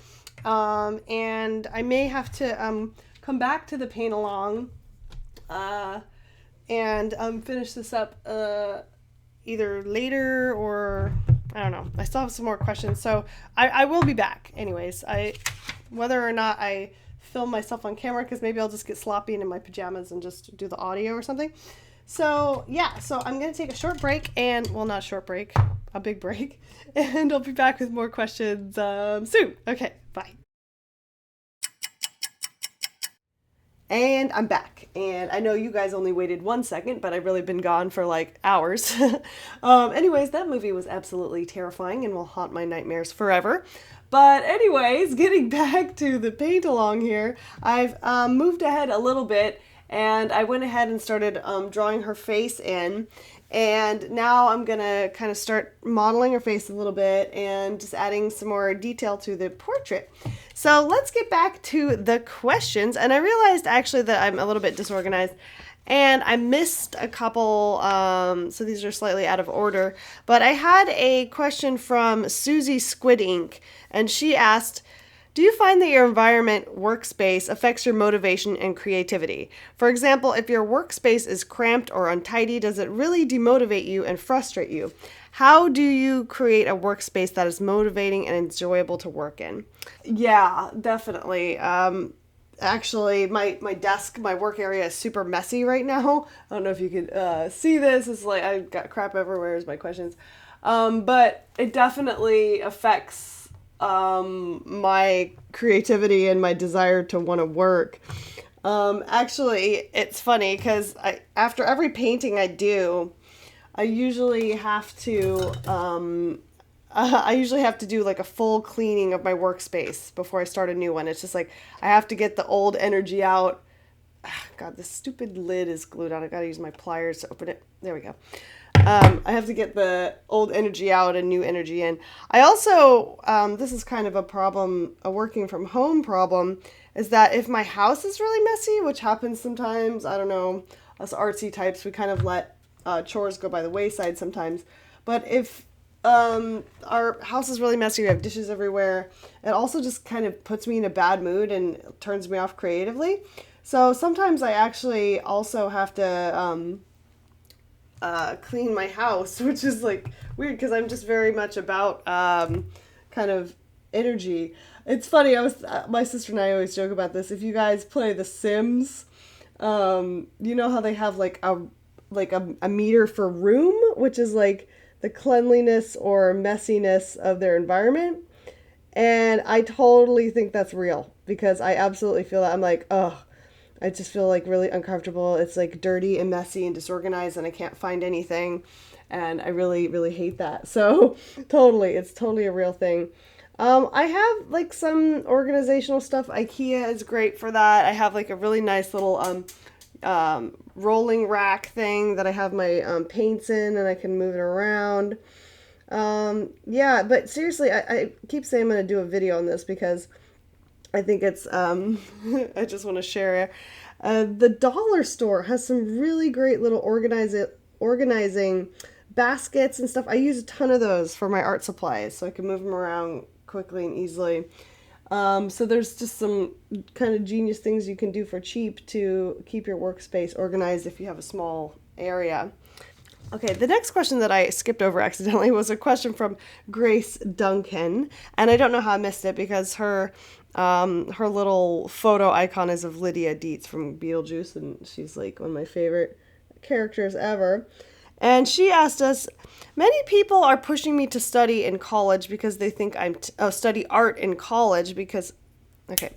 And I may have to come back to the paint along and finish this up either later, or I don't know. I still have some more questions, so I will be back anyways. Whether or not I film myself on camera, because maybe I'll just get sloppy in my pajamas and just do the audio or something. So yeah, so I'm gonna take a short break, and well, not a short break, a big break, and I'll be back with more questions soon. Okay, bye. And I'm back. And I know you guys only waited 1 second, but I've really been gone for like hours. Anyways, that movie was absolutely terrifying and will haunt my nightmares forever. But anyways, getting back to the paint along here, I've moved ahead a little bit, and I went ahead and started drawing her face in. And now I'm going to kind of start modeling her face a little bit and just adding some more detail to the portrait. So let's get back to the questions. And I realized actually that I'm a little bit disorganized, and I missed a couple, so these are slightly out of order. But I had a question from Susie Squid Ink, and she asked, do you find that your environment workspace affects your motivation and creativity? For example, if your workspace is cramped or untidy, does it really demotivate you and frustrate you? How do you create a workspace that is motivating and enjoyable to work in? Yeah, definitely. Actually, my desk, my work area is super messy right now. I don't know if you could see this. It's like I've got crap everywhere is my questions. But it definitely affects my creativity and my desire to want to work. Actually, it's funny because after every painting I do, I usually have to I usually have to do like a full cleaning of my workspace before I start a new one. It's just like I have to get the old energy out. God, this stupid lid is glued on. I gotta use my pliers to open it. There we go. I have to get the old energy out and new energy in. I also, this is kind of a problem, a working from home problem, is that if my house is really messy, which happens sometimes, I don't know, us artsy types, we kind of let chores go by the wayside sometimes. But if our house is really messy, we have dishes everywhere, it also just kind of puts me in a bad mood and turns me off creatively. So sometimes I actually also have to clean my house, which is like weird because I'm just very much about kind of energy. It's funny. I was my sister and I always joke about this. If you guys play The Sims, you know how they have like a meter for room, which is like the cleanliness or messiness of their environment. And I totally think that's real because I absolutely feel that. I'm like, oh, I just feel like really uncomfortable. It's like dirty and messy and disorganized, and I can't find anything. And I really, really hate that. So, totally, it's totally a real thing. I have like some organizational stuff. IKEA is great for that. I have like a really nice little rolling rack thing that I have my paints in, and I can move it around. Yeah, but seriously, I keep saying I'm going to do a video on this because I think it's, I just want to share it. The dollar store has some really great little organizing baskets and stuff. I use a ton of those for my art supplies so I can move them around quickly and easily. So there's just some kind of genius things you can do for cheap to keep your workspace organized if you have a small area. Okay, the next question that I skipped over accidentally was a question from Grace Duncan, and I don't know how I missed it because her little photo icon is of Lydia Dietz from Beetlejuice, and she's like one of my favorite characters ever. And she asked us, many people are pushing me to study in college because they think study art in college because, okay.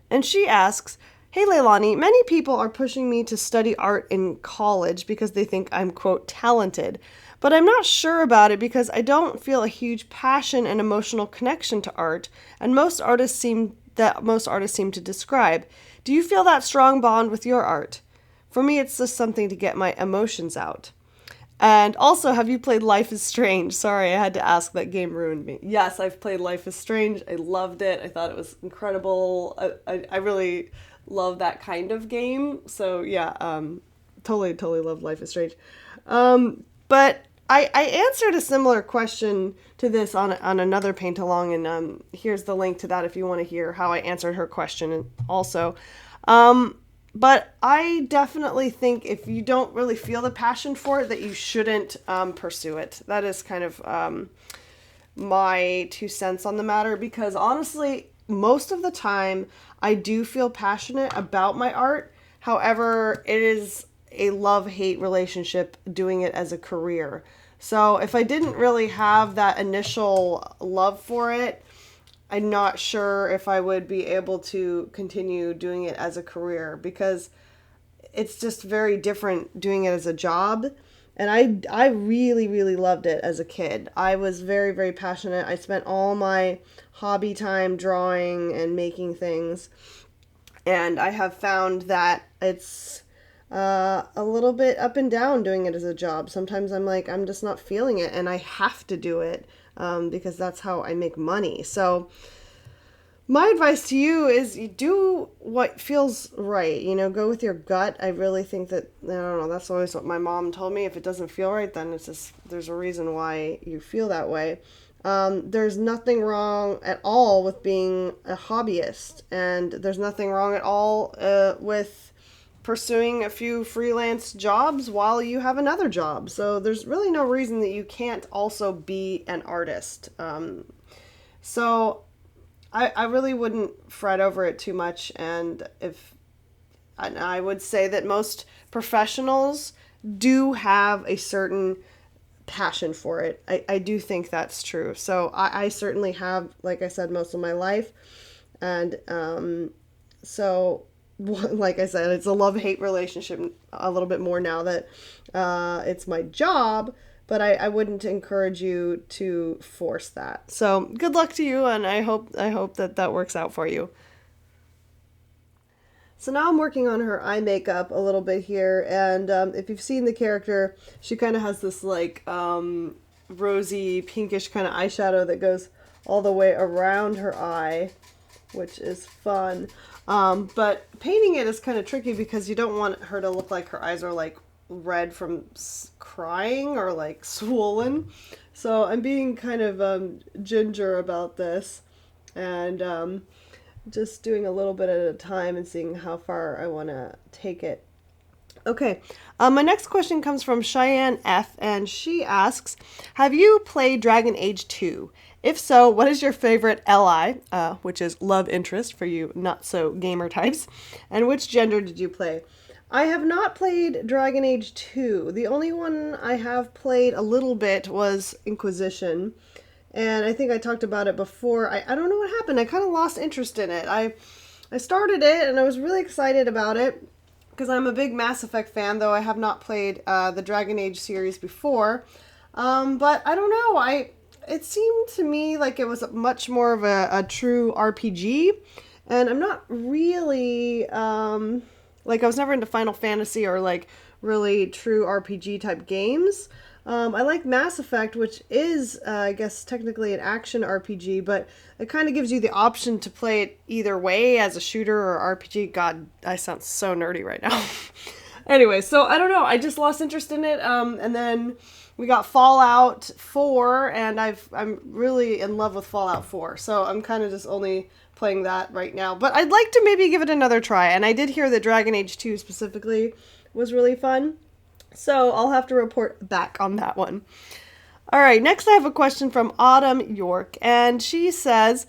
And she asks, hey Leilani, many people are pushing me to study art in college because they think I'm, quote, talented. But I'm not sure about it because I don't feel a huge passion and emotional connection to art, and most artists seem to describe. Do you feel that strong bond with your art? For me, it's just something to get my emotions out. And also, have you played Life is Strange? Sorry, I had to ask. That game ruined me. Yes, I've played Life is Strange. I loved it. I thought it was incredible. I really love that kind of game. So yeah, totally love Life is Strange. But I answered a similar question to this on another paint along, and here's the link to that if you want to hear how I answered her question also. But I definitely think if you don't really feel the passion for it, that you shouldn't pursue it. That is kind of my 2 cents on the matter, because honestly, most of the time I do feel passionate about my art. However, it is a love-hate relationship doing it as a career. So if I didn't really have that initial love for it, I'm not sure if I would be able to continue doing it as a career, because it's just very different doing it as a job. And I really, really loved it as a kid. I was very, very passionate. I spent all my hobby time drawing and making things. And I have found that it's a little bit up and down doing it as a job. Sometimes I'm like, I'm just not feeling it, and I have to do it because that's how I make money. So my advice to you is you do what feels right. Go with your gut. I really think that, I don't know, that's always what my mom told me. If it doesn't feel right, then it's just, there's a reason why you feel that way. There's nothing wrong at all with being a hobbyist, and there's nothing wrong at all with pursuing a few freelance jobs while you have another job. So there's really no reason that you can't also be an artist. So I really wouldn't fret over it too much. And I would say that most professionals do have a certain passion for it. I do think that's true. So I certainly have, like I said, most of my life. And so like I said, it's a love-hate relationship a little bit more now that it's my job, but I wouldn't encourage you to force that. So good luck to you, and I hope that works out for you. So now I'm working on her eye makeup a little bit here, and if you've seen the character, she kind of has this like rosy pinkish kind of eyeshadow that goes all the way around her eye, which is fun. But painting it is kind of tricky because you don't want her to look like her eyes are like red from crying or like swollen. So I'm being kind of ginger about this, and just doing a little bit at a time and seeing how far I want to take it. Okay, my next question comes from Cheyenne F, and she asks, have you played Dragon Age 2? If so, what is your favorite LI, which is love interest for you not so gamer types, and which gender did you play? I have not played Dragon Age 2. The only one I have played a little bit was Inquisition. And I think I talked about it before. I don't know what happened. I kind of lost interest in it. I started it and I was really excited about it because I'm a big Mass Effect fan, though I have not played the Dragon Age series before. But I don't know. It seemed to me like it was much more of a true RPG. And I'm not really, like I was never into Final Fantasy or like really true RPG type games. I like Mass Effect, which is, I guess, technically an action RPG, but it kind of gives you the option to play it either way as a shooter or RPG. God, I sound so nerdy right now. Anyway, so I don't know. I just lost interest in it. And then we got Fallout 4, and I'm really in love with Fallout 4. So I'm kind of just only playing that right now. But I'd like to maybe give it another try. And I did hear that Dragon Age 2 specifically was really fun. So I'll have to report back on that one. All right, next I have a question from Autumn York, and she says,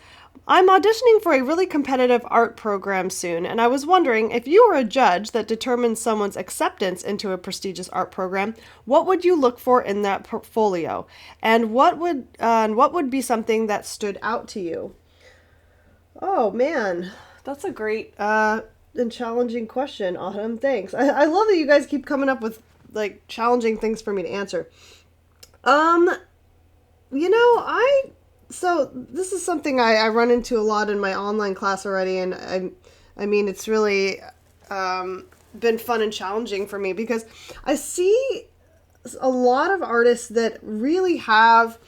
I'm auditioning for a really competitive art program soon, and I was wondering if you were a judge that determines someone's acceptance into a prestigious art program, what would you look for in that portfolio? And what would be something that stood out to you? Oh, man, that's a great and challenging question, Autumn. Thanks. I love that you guys keep coming up with like challenging things for me to answer. So this is something I run into a lot in my online class already, and I mean it's really been fun and challenging for me because I see a lot of artists that really have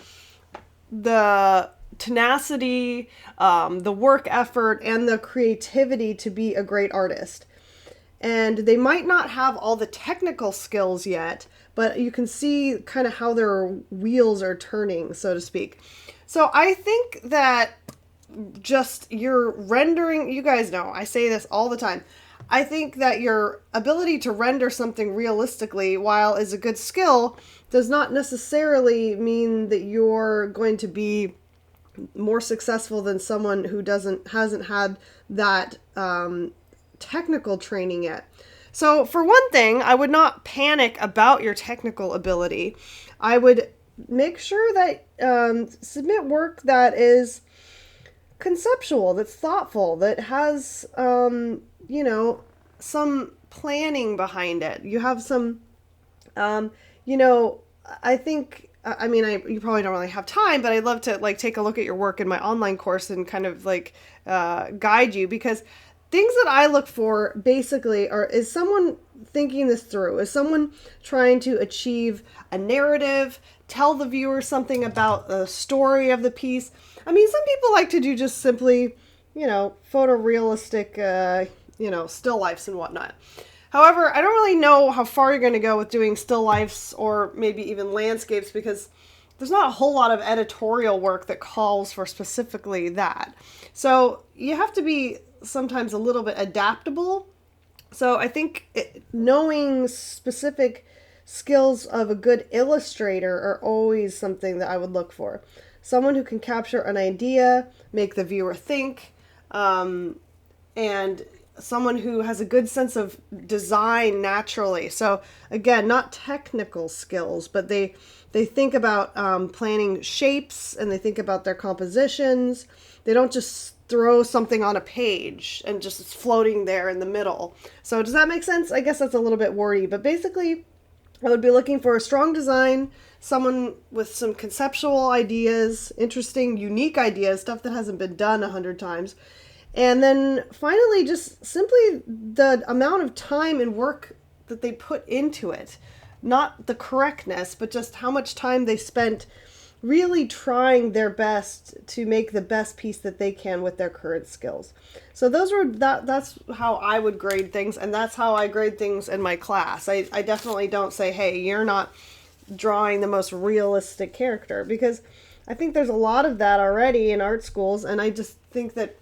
the tenacity, the work effort, and the creativity to be a great artist. And they might not have all the technical skills yet, but you can see kind of how their wheels are turning, so to speak. So I think that just your rendering, you guys know, I say this all the time. I think that your ability to render something realistically, while is a good skill, does not necessarily mean that you're going to be more successful than someone who hasn't had that technical training yet. So for one thing, I would not panic about your technical ability. I would make sure that submit work that is conceptual, that's thoughtful, that has some planning behind it. You have some I think you probably don't really have time, but I'd love to like take a look at your work in my online course and kind of like guide you, because things that I look for basically is someone thinking this through, is someone trying to achieve a narrative, tell the viewer something about the story of the piece. I mean, some people like to do just simply, photorealistic, still lifes and whatnot. However, I don't really know how far you're going to go with doing still lifes or maybe even landscapes, because there's not a whole lot of editorial work that calls for specifically that. So you have to be sometimes a little bit adaptable. So I think knowing specific skills of a good illustrator are always something that I would look for. Someone who can capture an idea, make the viewer think, and someone who has a good sense of design naturally. So again, not technical skills, but they think about planning shapes, and they think about their compositions. They don't just throw something on a page and just it's floating there in the middle. So does that make sense? I guess that's a little bit wordy, but basically I would be looking for a strong design, someone with some conceptual ideas, interesting, unique ideas, stuff that hasn't been done 100 times. And then finally, just simply the amount of time and work that they put into it. Not the correctness, but just how much time they spent really trying their best to make the best piece that they can with their current skills. So that's how I would grade things, and that's how I grade things in my class. I definitely don't say, hey, you're not drawing the most realistic character, because I think there's a lot of that already in art schools, and I just think that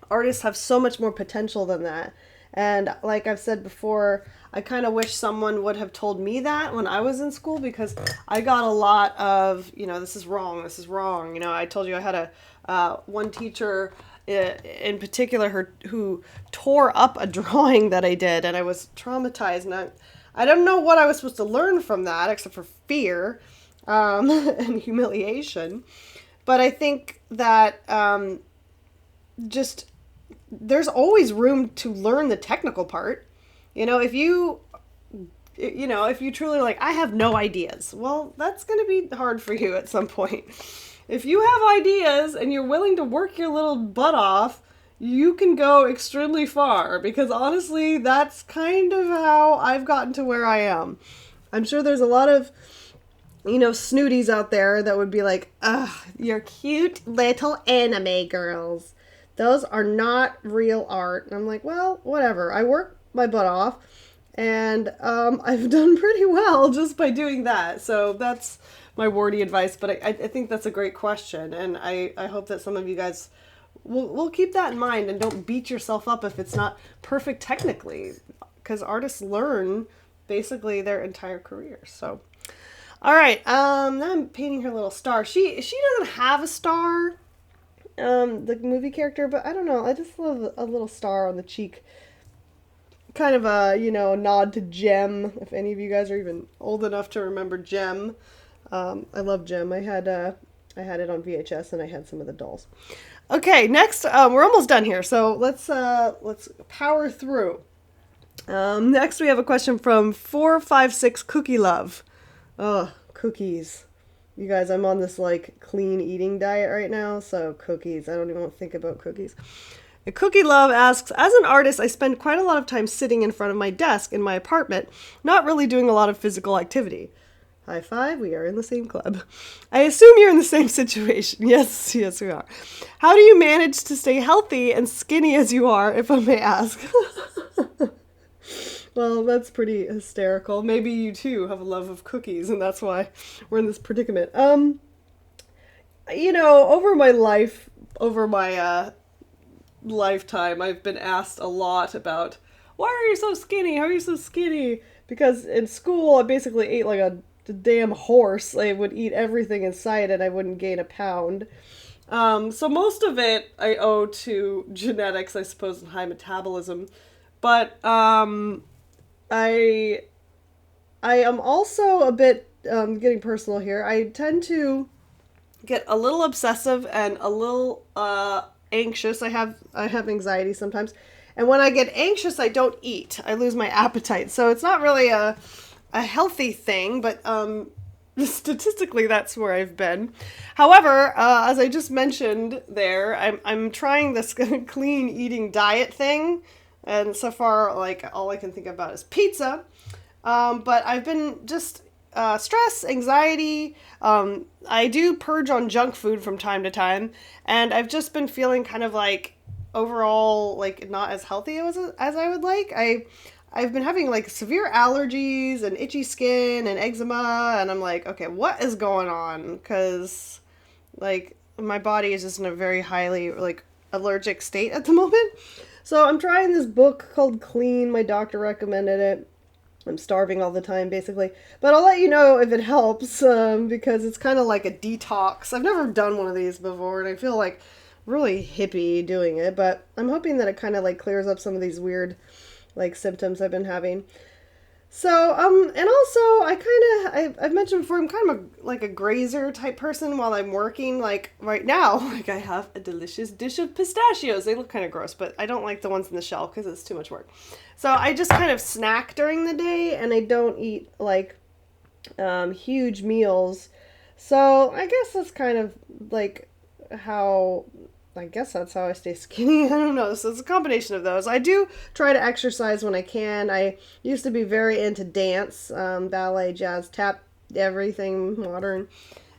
artists have so much more potential than that. And like I've said before, I kind of wish someone would have told me that when I was in school, because I got a lot of, this is wrong, this is wrong. I told you I had one teacher in particular who tore up a drawing that I did, and I was traumatized. And I don't know what I was supposed to learn from that, except for fear and humiliation. But I think that just there's always room to learn the technical part. If you truly like, I have no ideas, well, that's going to be hard for you at some point. If you have ideas and you're willing to work your little butt off, you can go extremely far, because honestly, that's kind of how I've gotten to where I am. I'm sure there's a lot of, snooties out there that would be like, ugh, you're cute little anime girls. Those are not real art. And I'm like, well, whatever. I work my butt off, and I've done pretty well just by doing that. So that's my wordy advice, but I think that's a great question, and I hope that some of you guys will keep that in mind and don't beat yourself up if it's not perfect technically, because artists learn basically their entire career. So, all right, now I'm painting her little star. She doesn't have a star, the movie character, but I don't know, I just love a little star on the cheek. Kind of a, nod to Gem, if any of you guys are even old enough to remember Gem. I love Gem. I had it on VHS, and I had some of the dolls. Okay, next, we're almost done here, so let's power through. Next we have a question from 456 Cookie Love. Oh, cookies. You guys, I'm on this clean eating diet right now, so cookies. I don't even want to think about cookies. Cookie Love asks, as an artist, I spend quite a lot of time sitting in front of my desk in my apartment, not really doing a lot of physical activity. High five, we are in the same club. I assume you're in the same situation. Yes, we are. How do you manage to stay healthy and skinny as you are, if I may ask? Well, that's pretty hysterical. Maybe you too have a love of cookies, and that's why we're in this predicament. Over my life, lifetime, I've been asked a lot about, why are you so skinny? How are you so skinny? Because in school, I basically ate like a damn horse. I would eat everything in sight, and I wouldn't gain a pound. So most of it I owe to genetics, I suppose, and high metabolism. But I am also a bit, getting personal here, I tend to get a little obsessive and a little anxious. I have anxiety sometimes. And when I get anxious, I don't eat. I lose my appetite. So it's not really a healthy thing, but statistically that's where I've been. However, as I just mentioned there, I'm trying this clean eating diet thing. And so far, all I can think about is pizza. But I've been just stress, anxiety. I do purge on junk food from time to time. And I've just been feeling kind of overall, not as healthy as I would like. I've been having severe allergies and itchy skin and eczema. And I'm like, okay, what is going on? Because my body is just in a very highly allergic state at the moment. So I'm trying this book called Clean. My doctor recommended it. I'm starving all the time, basically. But I'll let you know if it helps, because it's kind of like a detox. I've never done one of these before, and I feel like really hippie doing it, but I'm hoping that it kind of like clears up some of these weird like symptoms I've been having. So, and also I've mentioned before, I'm kind of like a grazer type person while I'm working. Like right now, like I have a delicious dish of pistachios. They look kind of gross, but I don't like the ones in the shell because it's too much work. So I just kind of snack during the day, and I don't eat like huge meals. So I guess that's kind of like how I guess that's how I stay skinny. I don't know. So it's a combination of those. I do try to exercise when I can. I used to be very into dance, ballet, jazz, tap, everything modern.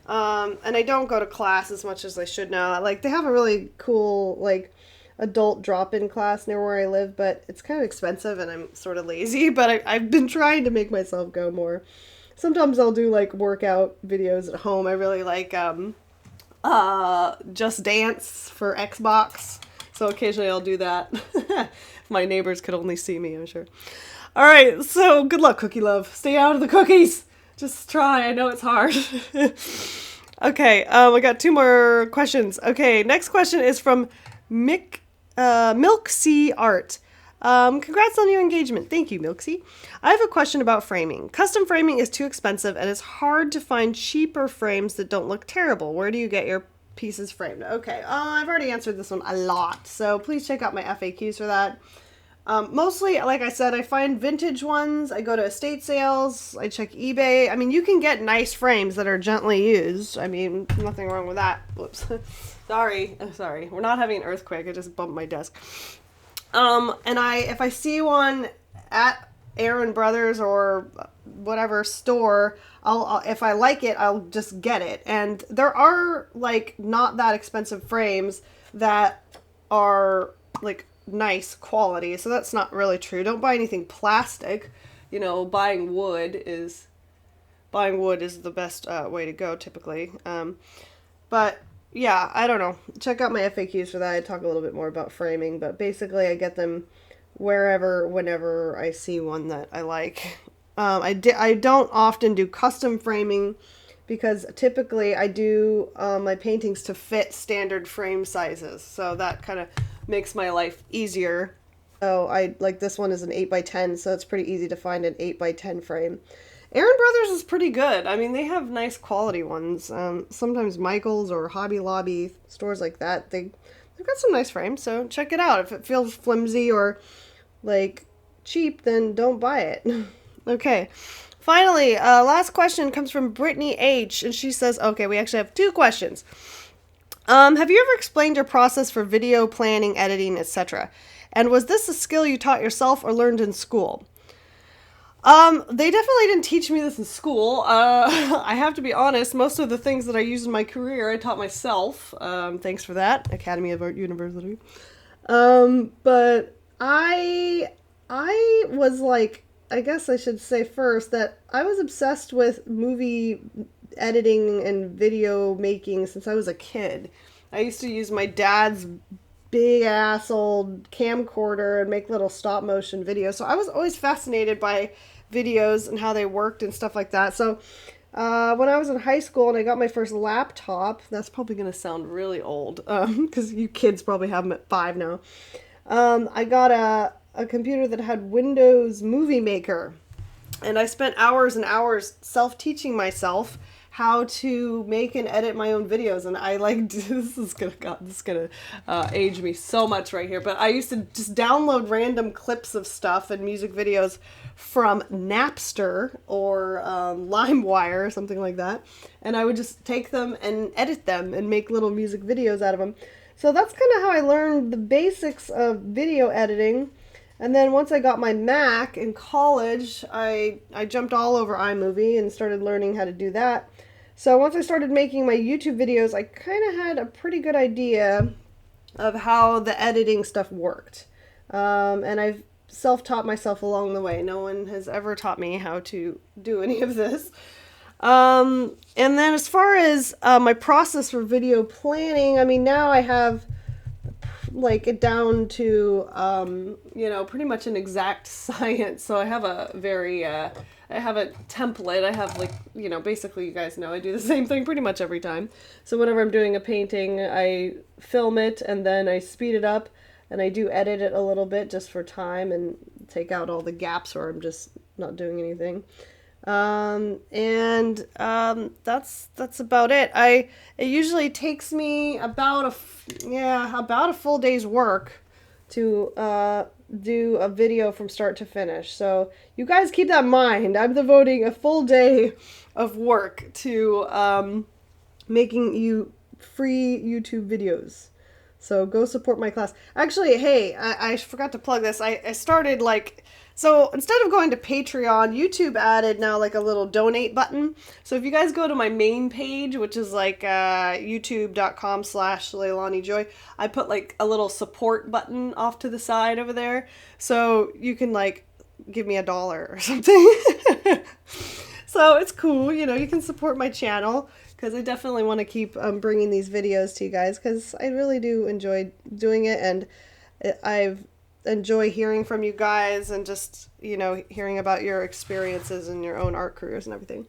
And I don't go to class as much as I should now. Like they have a really cool like adult drop-in class near where I live, but it's kind of expensive and I'm sort of lazy. But I've been trying to make myself go more. Sometimes I'll do like workout videos at home. I really like Just Dance for Xbox. So occasionally I'll do that. If my neighbors could only see me, I'm sure. All right, so good luck, Cookie Love. Stay out of the cookies. Just try. I know it's hard. Okay, I got 2 more questions. Okay, next question is from Milk C Art. Congrats on your engagement. Thank you, Milksy. I have a question about framing. Custom framing is too expensive and it's hard to find cheaper frames that don't look terrible. Where do you get your pieces framed? Okay, I've already answered this one a lot, so please check out my FAQs for that. Mostly, like I said, I find vintage ones. I go to estate sales. I check eBay. I mean, you can get nice frames that are gently used. I mean, nothing wrong with that. Whoops. Sorry. We're not having an earthquake. I just bumped my desk. And if I see one at Aaron Brothers or whatever store, I'll if I like it, I'll just get it. And there are like not that expensive frames that are like nice quality. So that's not really true. Don't buy anything plastic. You know, buying wood is the best way to go typically. But yeah, I don't know. Check out my FAQs for that. I talk a little bit more about framing, but basically I get them whenever I see one that I like. I don't often do custom framing because typically I do my paintings to fit standard frame sizes. So that kind of makes my life easier. So I like this one is an 8x10, so it's pretty easy to find an 8x10 frame. Aaron Brothers is pretty good. I mean, they have nice quality ones. Sometimes Michael's or Hobby Lobby, stores like that, they've got some nice frames, so check it out. If it feels flimsy or, like, cheap, then don't buy it. Okay. Finally, last question comes from Brittany H., and she says, okay, we actually have 2 questions. Have you ever explained your process for video planning, editing, etc.? And was this a skill you taught yourself or learned in school? They definitely didn't teach me this in school. I have to be honest, most of the things that I use in my career, I taught myself. Thanks for that, Academy of Art University. But I was like, I guess I should say first that I was obsessed with movie editing and video making since I was a kid. I used to use my dad's big ass old camcorder and make little stop motion videos. So I was always fascinated by videos and how they worked and stuff like that. So when I was in high school and I got my first laptop, that's probably going to sound really old because you kids probably have them at 5 now. I got a computer that had Windows Movie Maker, and I spent hours and hours self-teaching myself how to make and edit my own videos. And I like, this is gonna age me so much right here, but I used to just download random clips of stuff and music videos from Napster or LimeWire or something like that, and I would just take them and edit them and make little music videos out of them. So that's kind of how I learned the basics of video editing. And then once I got my Mac in college, I jumped all over iMovie and started learning how to do that. So once I started making my YouTube videos, I kind of had a pretty good idea of how the editing stuff worked. And I've self-taught myself along the way. No one has ever taught me how to do any of this. And then as far as my process for video planning, I mean, now I have like it down to, pretty much an exact science. So I have a very I have a template. I have like, you know, basically you guys know I do the same thing pretty much every time. So whenever I'm doing a painting, I film it and then I speed it up and I do edit it a little bit just for time and take out all the gaps where I'm just not doing anything. That's about it. It usually takes me about about a full day's work to do a video from start to finish. So you guys keep that in mind. I'm devoting a full day of work to making you free YouTube videos. So go support my class. Actually, hey, I forgot to plug this. I started so instead of going to Patreon, YouTube added now like a little donate button. So if you guys go to my main page, which is like youtube.com/LeilaniJoy, I put like a little support button off to the side over there. So you can like give me $1 or something. So it's cool, you know, you can support my channel because I definitely want to keep bringing these videos to you guys because I really do enjoy doing it, and I've enjoy hearing from you guys and just, you know, hearing about your experiences and your own art careers and everything.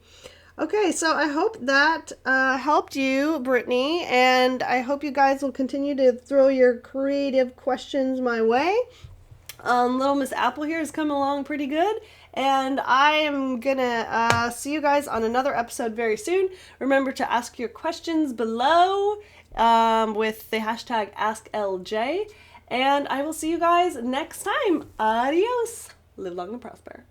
Okay, so I hope that helped you, Brittany, and I hope you guys will continue to throw your creative questions my way. Little Miss Apple here is coming along pretty good, and I am gonna see you guys on another episode very soon. Remember to ask your questions below with the hashtag AskLJ, and I will see you guys next time. Adios. Live long and prosper.